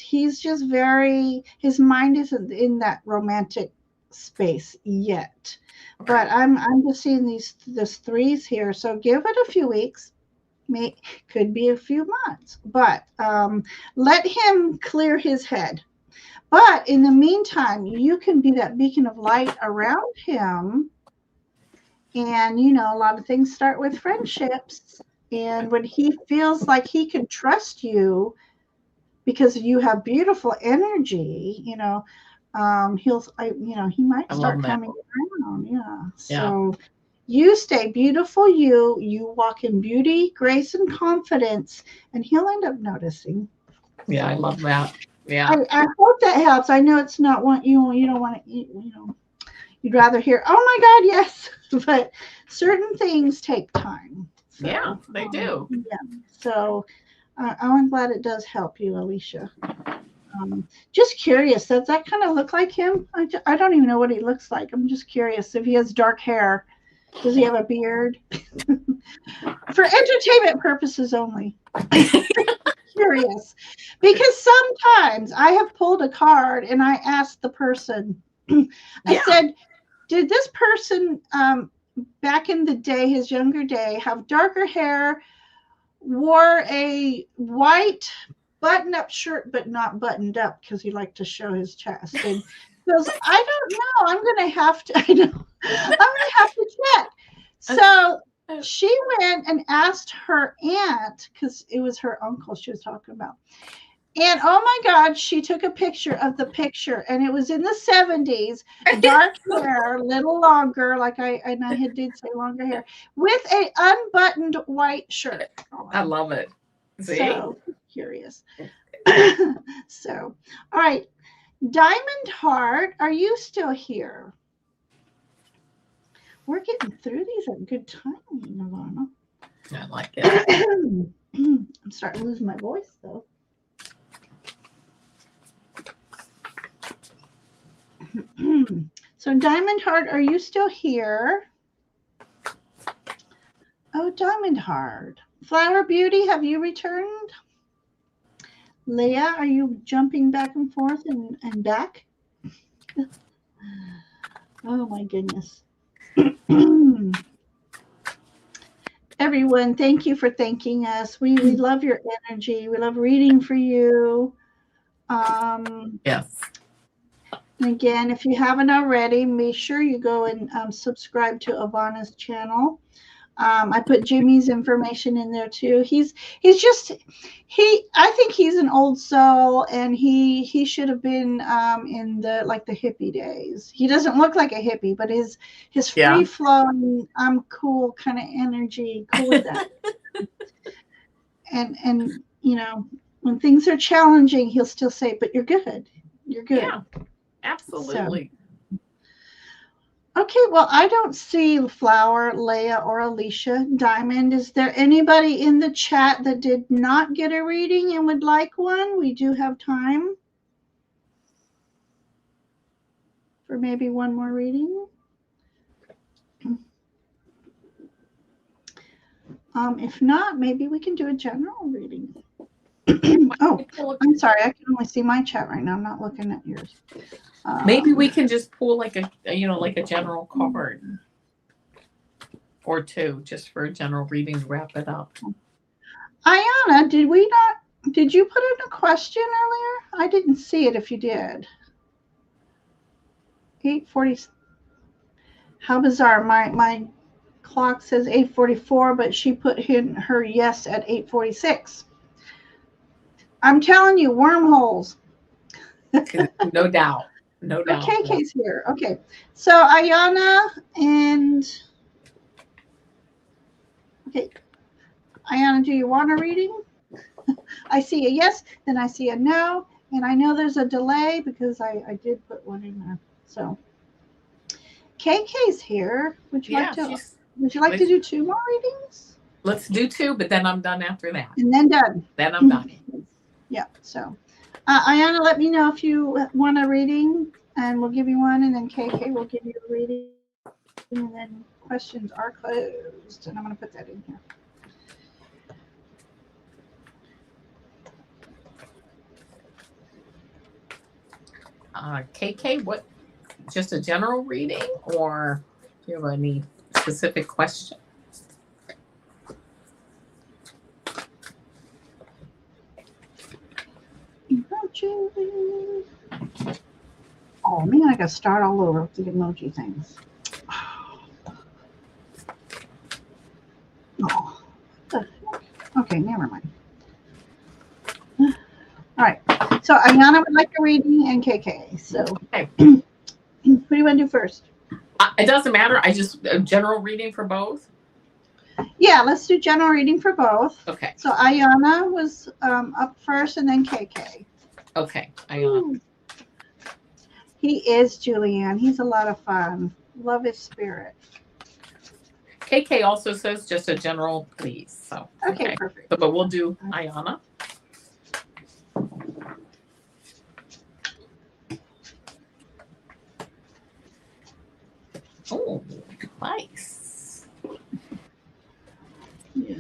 very. His mind isn't in that romantic space yet. But I'm just seeing these 3s here. So give it a few weeks. Could be a few months. But let him clear his head. But in the meantime, you can be that beacon of light around him. And, a lot of things start with friendships. And when he feels like he can trust you because you have beautiful energy, he might I start love that. coming around. Yeah. Yeah. So you stay beautiful. You walk in beauty, grace, and confidence, and he'll end up noticing. Yeah, I So love that. Yeah. I hope that helps. I know it's not what you don't want to eat. You'd rather hear, "Oh my God, yes," but certain things take time. Yeah, So they do. yeah. So I'm glad it does help you, Alicia. Just curious, does that kind of look like him? I don't even know what he looks like. I'm just curious if he has dark hair. Does he have a beard? For entertainment purposes only. Curious. Because sometimes I have pulled a card and I asked the person, I Yeah. said, did this person back in the day, his younger day, have darker hair, wore a white button-up shirt, but not buttoned up because he liked to show his chest. And he goes, I don't know. I'm going to have to. I know. I'm going to have to check. So she went and asked her aunt because it was her uncle she was talking about. And oh my God, she took a picture of the picture, and it was in the 70s, dark hair, a little longer, like I did say longer hair, with a unbuttoned white shirt on. I love it. See? So curious. So, all right. Diamond Heart, are you still here? We're getting through these at good timing, Avana. I like it. I'm starting to lose my voice, though. So, Diamond Heart, are you still here? Oh, Diamond Heart. Flower Beauty, have you returned? Leah, are you jumping back and forth and back? Oh, my goodness. Everyone, thank you for thanking us. We love your energy. We love reading for you. Yes. And again, if you haven't already, make sure you go and subscribe to Avana's channel. I put Jimmy's information in there too. I think he's an old soul, and he should have been in the hippie days. He doesn't look like a hippie, but his free flowing, I'm cool kind of energy, cool with that. and when things are challenging, he'll still say, "But you're good. You're good." Yeah, absolutely. So, okay, well, I don't see Flower, Leah, or Alicia. Diamond, is there anybody in the chat that did not get a reading and would like one? We do have time for maybe one more reading. If not, maybe we can do a general reading. Oh, I'm sorry. I can only see my chat right now. I'm not looking at yours. Maybe we can just pull like a general card or two just for a general reading to wrap it up. Ayana, did you put in a question earlier? I didn't see it if you did. 8:40. How bizarre. My clock says 8:44, but she put in her yes at 8:46. I'm telling you, wormholes. No doubt. No doubt. KK's here. Okay. So Ayana and okay. Ayana, do you want a reading? I see a yes, then I see a no, and I know there's a delay because I did put one in there. So KK's here. Would you like to do two more readings? Let's do two, but then I'm done after that. And then done. Then I'm done. Yeah. So Ayana, let me know if you want a reading, and we'll give you one, and then KK will give you a reading, and then questions are closed. And I'm going to put that in here. KK, what? Just a general reading, or do you have any specific question? Oh man, I got to start all over with the emoji things. Oh, okay, never mind. All right. So Ayana would like a reading and KK. So Okay. who do you want to do first? It doesn't matter. I just a general reading for both. Yeah, let's do general reading for both. Okay. So Ayana was up first, and then KK. Okay. Ayana. He is Julianne. He's a lot of fun. Love his spirit. KK also says just a general please. So Okay, perfect. So, but we'll do Ayana. Oh, nice. Yeah.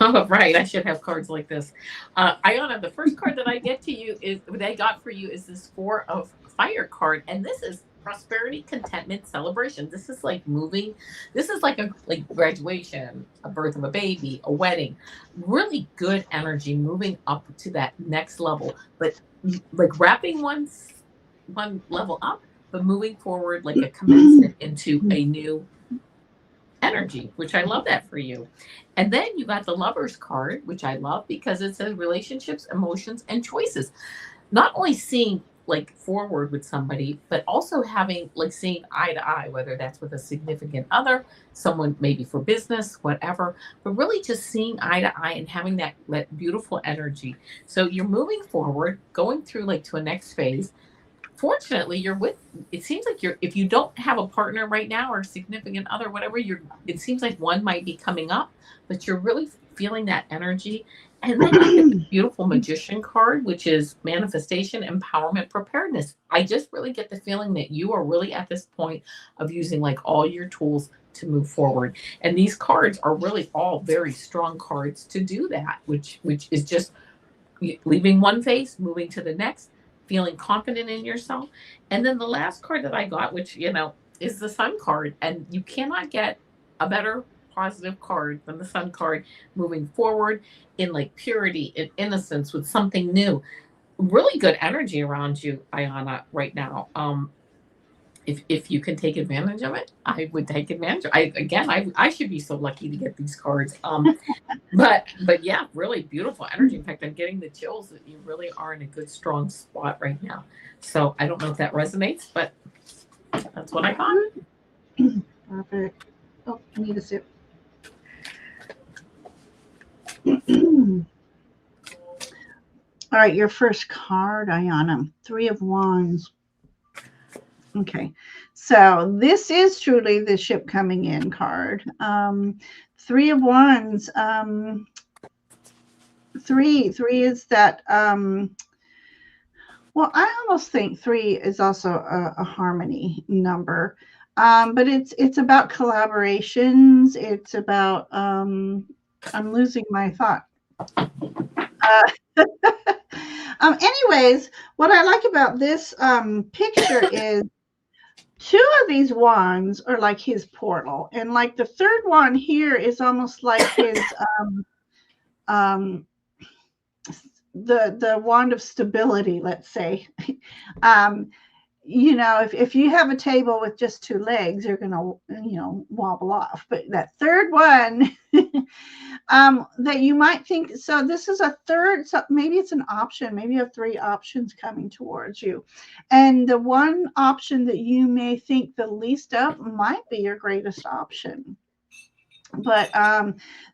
Oh, right. I should have cards like this. Ayana, the first card that I get to you is that I got for you is this Four of Fire card, and this is prosperity, contentment, celebration. This is like moving. This is like a graduation, a birth of a baby, a wedding. Really good energy, moving up to that next level, but like wrapping one level up, but moving forward like a commencement into a new energy, which I love that for you. And then you got the Lovers card, which I love because it says relationships, emotions, and choices. Not only seeing like forward with somebody, but also having like seeing eye to eye, whether that's with a significant other, someone maybe for business, whatever, but really just seeing eye to eye and having that beautiful energy. So you're moving forward, going through like to a next phase. Fortunately, you're with, it seems like you're, if you don't have a partner right now or a significant other, whatever, it seems like one might be coming up, but you're really feeling that energy. And then you get the beautiful Magician card, which is manifestation, empowerment, preparedness. I just really get the feeling that you are really at this point of using like all your tools to move forward. And these cards are really all very strong cards to do that, which is just leaving one phase, moving to the next, feeling confident in yourself. And then the last card that I got, which, is the Sun card. And you cannot get a better positive card than the Sun card, moving forward in like purity and innocence with something new. Really good energy around you, Ayana, right now. If you can take advantage of it, I would take advantage. I should be so lucky to get these cards. But yeah, really beautiful energy. In fact, I'm getting the chills that you really are in a good, strong spot right now. So I don't know if that resonates, but that's what I got. Perfect. Oh, I need a sip. All right, your first card, Ayana. 3 of Wands. Okay, so this is truly the ship coming in card. 3 of Wands. Three is that. Well, I almost think 3 is also a harmony number, but it's about collaborations. It's about. I'm losing my thought. Anyways, what I like about this picture is 2 of these wands are like his portal, and like the third one here is almost like his the wand of stability, let's say. If you have a table with just 2 legs, you're gonna wobble off, but that third one that you might think, so this is a third, so maybe it's an option, maybe you have 3 options coming towards you, and the one option that you may think the least of might be your greatest option. But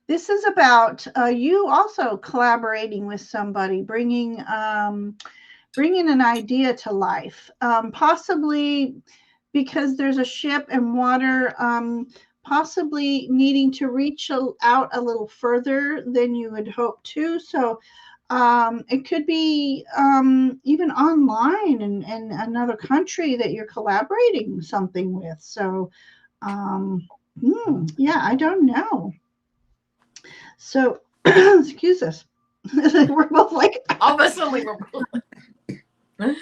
this is about you also collaborating with somebody, bringing an idea to life, possibly because there's a ship and water, possibly needing to reach out a little further than you had hoped to. So it could be even online in another country that you're collaborating something with. So yeah, I don't know. So excuse us. We're both like, all of a sudden we're all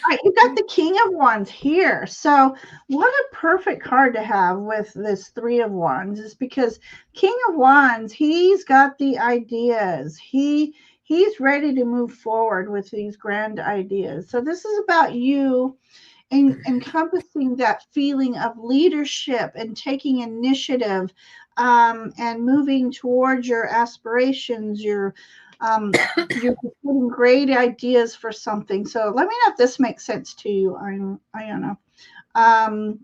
right, you got the King of Wands here. So what a perfect card to have with this 3 of Wands is because King of Wands, he's got the ideas. He's ready to move forward with these grand ideas. So this is about you encompassing that feeling of leadership and taking initiative, and moving towards your aspirations, you're getting great ideas for something. So let me know if this makes sense to you. I don't know. Um,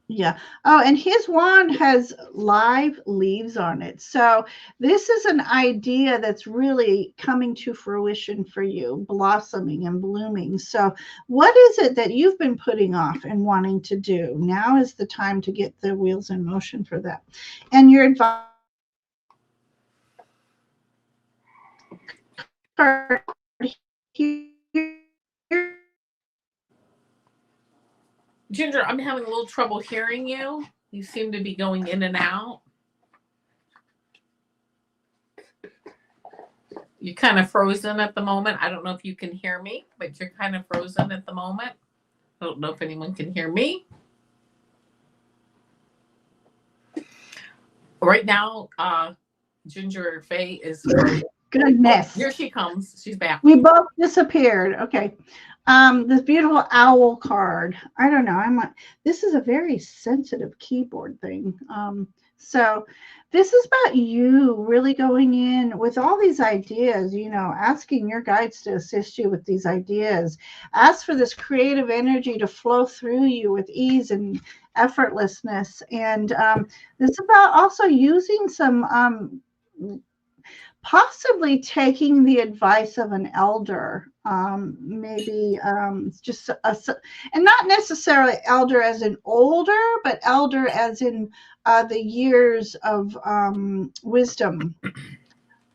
yeah. Oh, and his wand has live leaves on it. So this is an idea that's really coming to fruition for you, blossoming and blooming. So what is it that you've been putting off and wanting to do? Now is the time to get the wheels in motion for that. And your advice here. Ginger, I'm having a little trouble hearing you. You seem to be going in and out. You're kind of frozen at the moment. I don't know if you can hear me, but you're kind of frozen at the moment. I don't know if anyone can hear me. Right now, Ginger Faye is frozen. Goodness. Oh, here she comes. She's back. We both disappeared. Okay. This beautiful owl card. I don't know. This is a very sensitive keyboard thing. So this is about you really going in with all these ideas, asking your guides to assist you with these ideas. Ask for this creative energy to flow through you with ease and effortlessness. And this is about also using some possibly taking the advice of an elder, maybe just and not necessarily elder as in older, but elder as in the years of wisdom,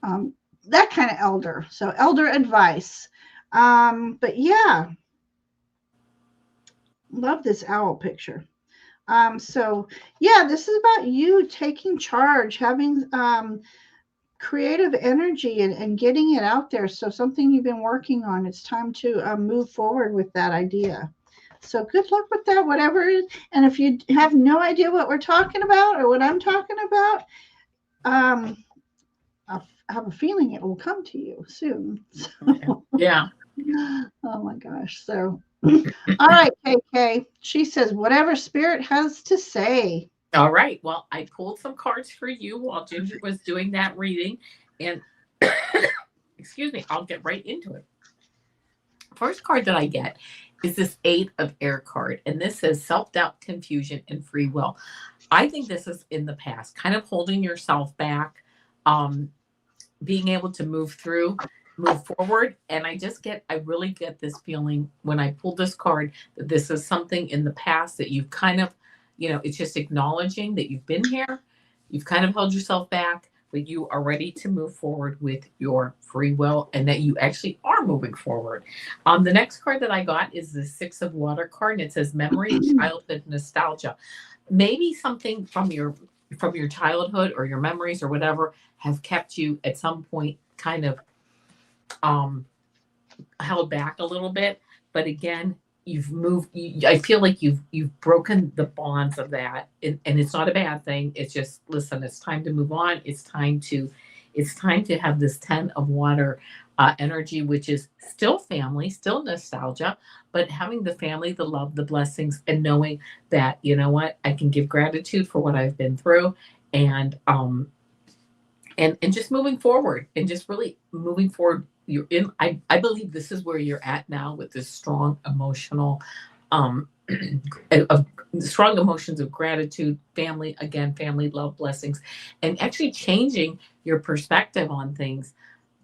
that kind of elder. So elder advice. But yeah, love this owl picture. So yeah, this is about you taking charge, having creative energy and getting it out there. So something you've been working on, it's time to move forward with that idea. So good luck with that, whatever it is. And if you have no idea what we're talking about or what I'm talking about, I have a feeling it will come to you soon. So, yeah. Oh my gosh. So, all right, KK. She says, whatever spirit has to say. All right. Well, I pulled some cards for you while Ginger was doing that reading. And excuse me, I'll get right into it. First card that I get is this 8 of Air card. And this says self-doubt, confusion, and free will. I think this is in the past, kind of holding yourself back, being able to move forward. And I really get this feeling when I pulled this card that this is something in the past that you've kind of, it's just acknowledging that you've been here. You've kind of held yourself back, but you are ready to move forward with your free will and that you actually are moving forward. The next card that I got is the 6 of Water card, and it says memory, childhood, nostalgia. Maybe something from your childhood or your memories or whatever have kept you at some point kind of held back a little bit. But again, you've moved. I feel like you've broken the bonds of that, and it's not a bad thing. It's just, listen, it's time to move on. It's time to have this 10 of Water energy, which is still family, still nostalgia, but having the family, the love, the blessings, and knowing that, you know what, I can give gratitude for what I've been through, and just moving forward, and just really moving forward. I believe this is where you're at now with this strong emotional, of strong emotions of gratitude, family, love, blessings, and actually changing your perspective on things,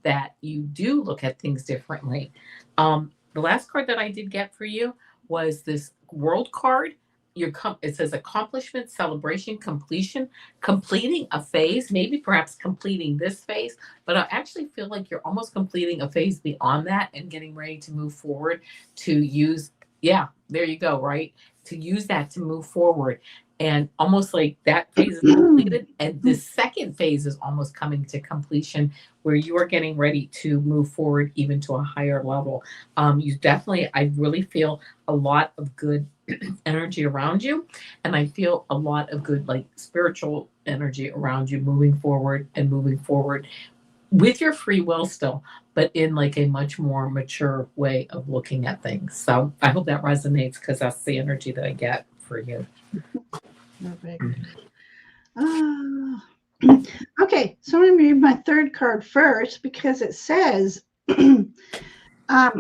that you do look at things differently. The last card that I did get for you was this World card. It says accomplishment, celebration, completion, completing a phase, maybe perhaps completing this phase, but I actually feel like you're almost completing a phase beyond that and getting ready to move forward to use, there you go, right? To use that to move forward. And almost like that phase is completed, and this second phase is almost coming to completion, where you are getting ready to move forward even to a higher level. I really feel a lot of good energy around you, and I feel a lot of good, like, spiritual energy around you, moving forward with your free will still, but in like a much more mature way of looking at things. So I hope that resonates because that's the energy that I get for you. Perfect. Okay, so I'm going to read my third card first because it says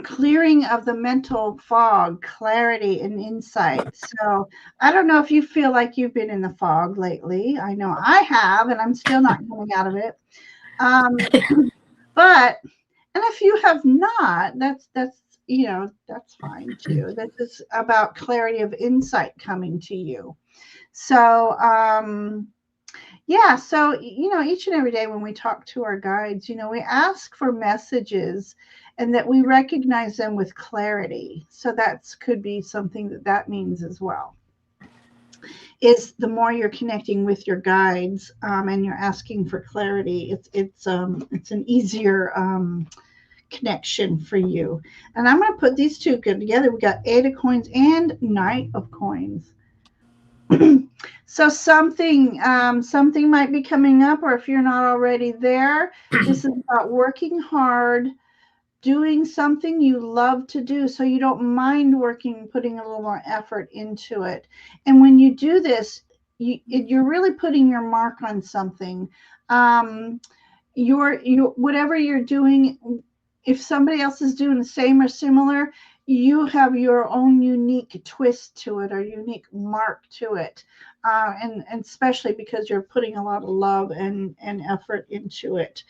clearing of the mental fog, clarity and insight. So I don't know if you feel like you've been in the fog lately. I know I have, and I'm still not coming out of it. But and if you have not, that's that's fine too. This is about clarity of insight coming to you. So yeah, so each and every day when we talk to our guides, we ask for messages and that we recognize them with clarity. So that could be something that means as well. Is the more you're connecting with your guides and you're asking for clarity, it's an easier connection for you. And I'm going to put these two good together. We got 8 of coins and 9 of coins. So something might be coming up, or if you're not already there, this is about working hard, doing something you love to do, so you don't mind working, putting a little more effort into it. And when you do this, you're really putting your mark on something. You whatever you're doing, if somebody else is doing the same or similar, you have your own unique twist to it or unique mark to it. And especially because you're putting a lot of love and effort into it,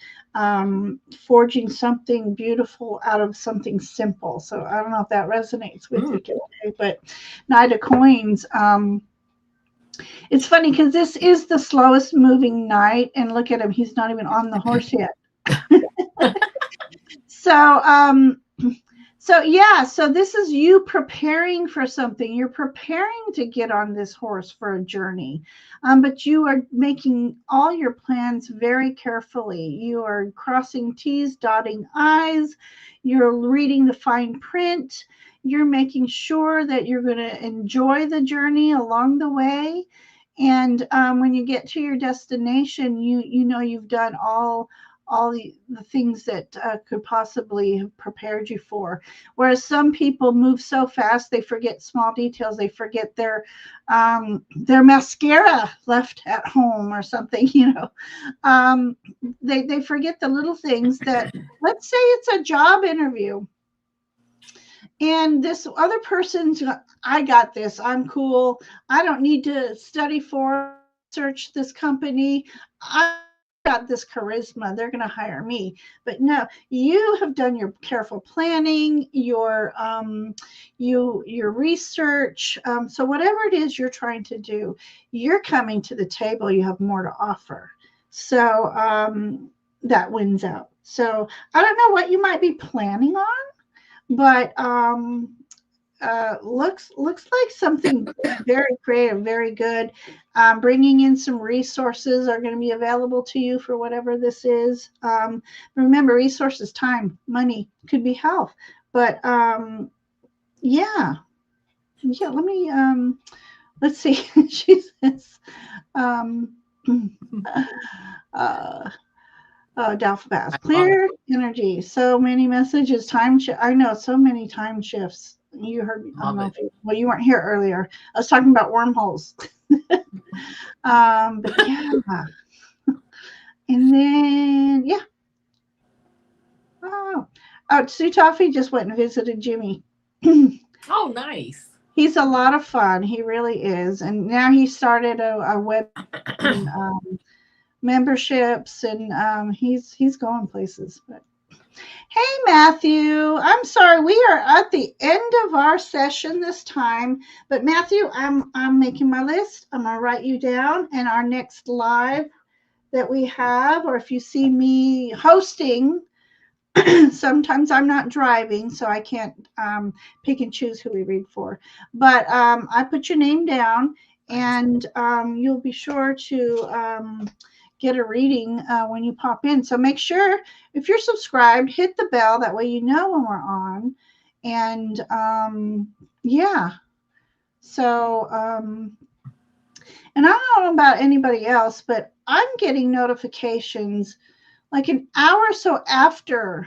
forging something beautiful out of something simple. So I don't know if that resonates with you today, but Knight of Coins, it's funny because this is the slowest moving knight, and look at him, he's not even on the horse yet. So this is you preparing for something. You're preparing to get on this horse for a journey, but you are making all your plans very carefully. You are crossing T's, dotting I's. You're reading the fine print. You're making sure that you're going to enjoy the journey along the way. And when you get to your destination, you know you've done all the things that could possibly have prepared you for. Whereas some people move so fast, they forget small details. They forget their mascara left at home or something, they forget the little things that, let's say it's a job interview. And this other person's, I got this, I'm cool, I don't need to study for research this company, I got this charisma, they're going to hire me. But no, you have done your careful planning, your research. So whatever it is you're trying to do, you're coming to the table, you have more to offer. So that wins out. So I don't know what you might be planning on, but looks like something very creative, very good. Bringing in some resources are going to be available to you for whatever this is. Remember, resources, time, money, could be health, but yeah. Let me let's see. She says, Doubtful Pass. Clear energy. So many messages. Time shift. I know so many time shifts. You heard me. I don't know if you weren't here earlier. I was talking about wormholes. But yeah. And then yeah. Oh, Sue Toffee just went and visited Jimmy. Oh, nice. He's a lot of fun. He really is. And now he started a web memberships, and he's going places. But hey, Matthew, I'm sorry, we are at the end of our session this time. But Matthew, I'm making my list. I'm gonna write you down, and our next live that we have, or if you see me hosting, sometimes I'm not driving, so I can't pick and choose who we read for. But I put your name down, and you'll be sure to get a reading when you pop in. So make sure, if you're subscribed, hit the bell. That way you know when we're on. And yeah. So, and I don't know about anybody else, but I'm getting notifications like an hour or so after.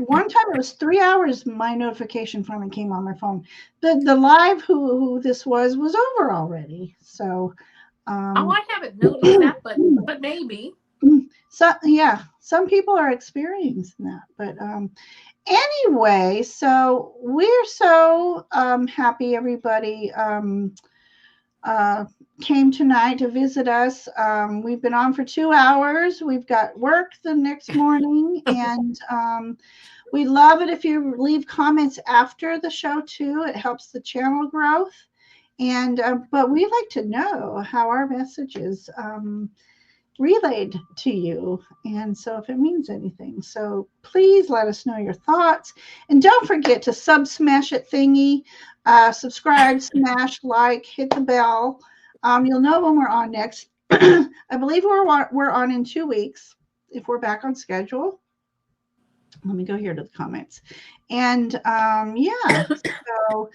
One time it was 3 hours. My notification finally came on my phone. The live who this was over already. So, I haven't noticed that, but maybe. So yeah, some people are experiencing that. But anyway, so we're so happy everybody came tonight to visit us. We've been on for 2 hours. We've got work the next morning, and we love it if you leave comments after the show too. It helps the channel growth. And but we like to know how our messages relayed to you, and so if it means anything, so please let us know your thoughts, and don't forget to smash it thingy, subscribe, smash like, hit the bell. You'll know when we're on next. I believe we're on in 2 weeks if we're back on schedule. Let me go here to the comments, and yeah, so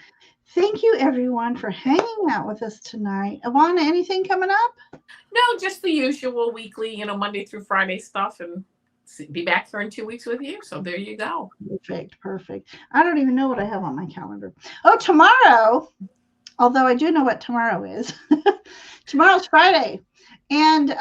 thank you everyone for hanging out with us tonight. Avana, anything coming up? No, just the usual weekly, Monday through Friday stuff, and be back here in 2 weeks with you. So there you go. Perfect. I don't even know what I have on my calendar. Oh, tomorrow, although I do know what tomorrow is. Tomorrow's Friday. And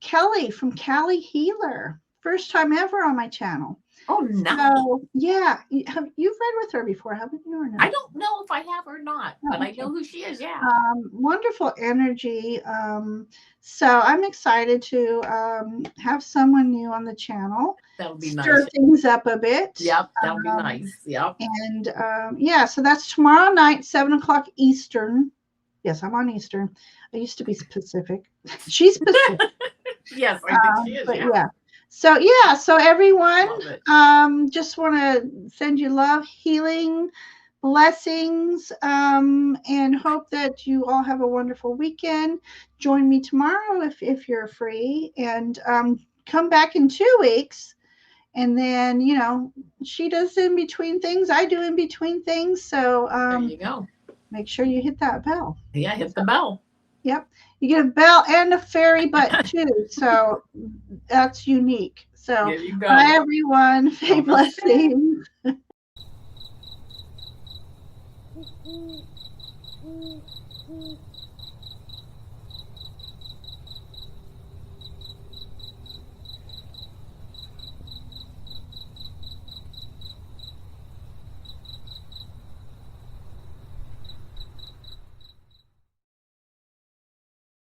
Kelly from Cali Healer, first time ever on my channel. Oh, nice. So, yeah, you've read with her before, haven't you? Or no? I don't know if I have or not, but okay. I know who she is. Yeah. Wonderful energy. So I'm excited to have someone new on the channel. That'll be Stir nice. things up a bit. Yep, that'll be nice. Yep. And yeah, so that's tomorrow night, 7:00 Eastern. Yes, I'm on Eastern. I used to be Pacific. She's Pacific. Yes, I think she is. But yeah. So everyone, just want to send you love, healing, blessings, and hope that you all have a wonderful weekend. Join me tomorrow if you're free, and come back in 2 weeks. And then, she does in between things, I do in between things. So there you go. Make sure you hit that bell. Yeah, hit the bell. Yep. You get a bell and a fairy butt too. So that's unique. So bye everyone. Blessings.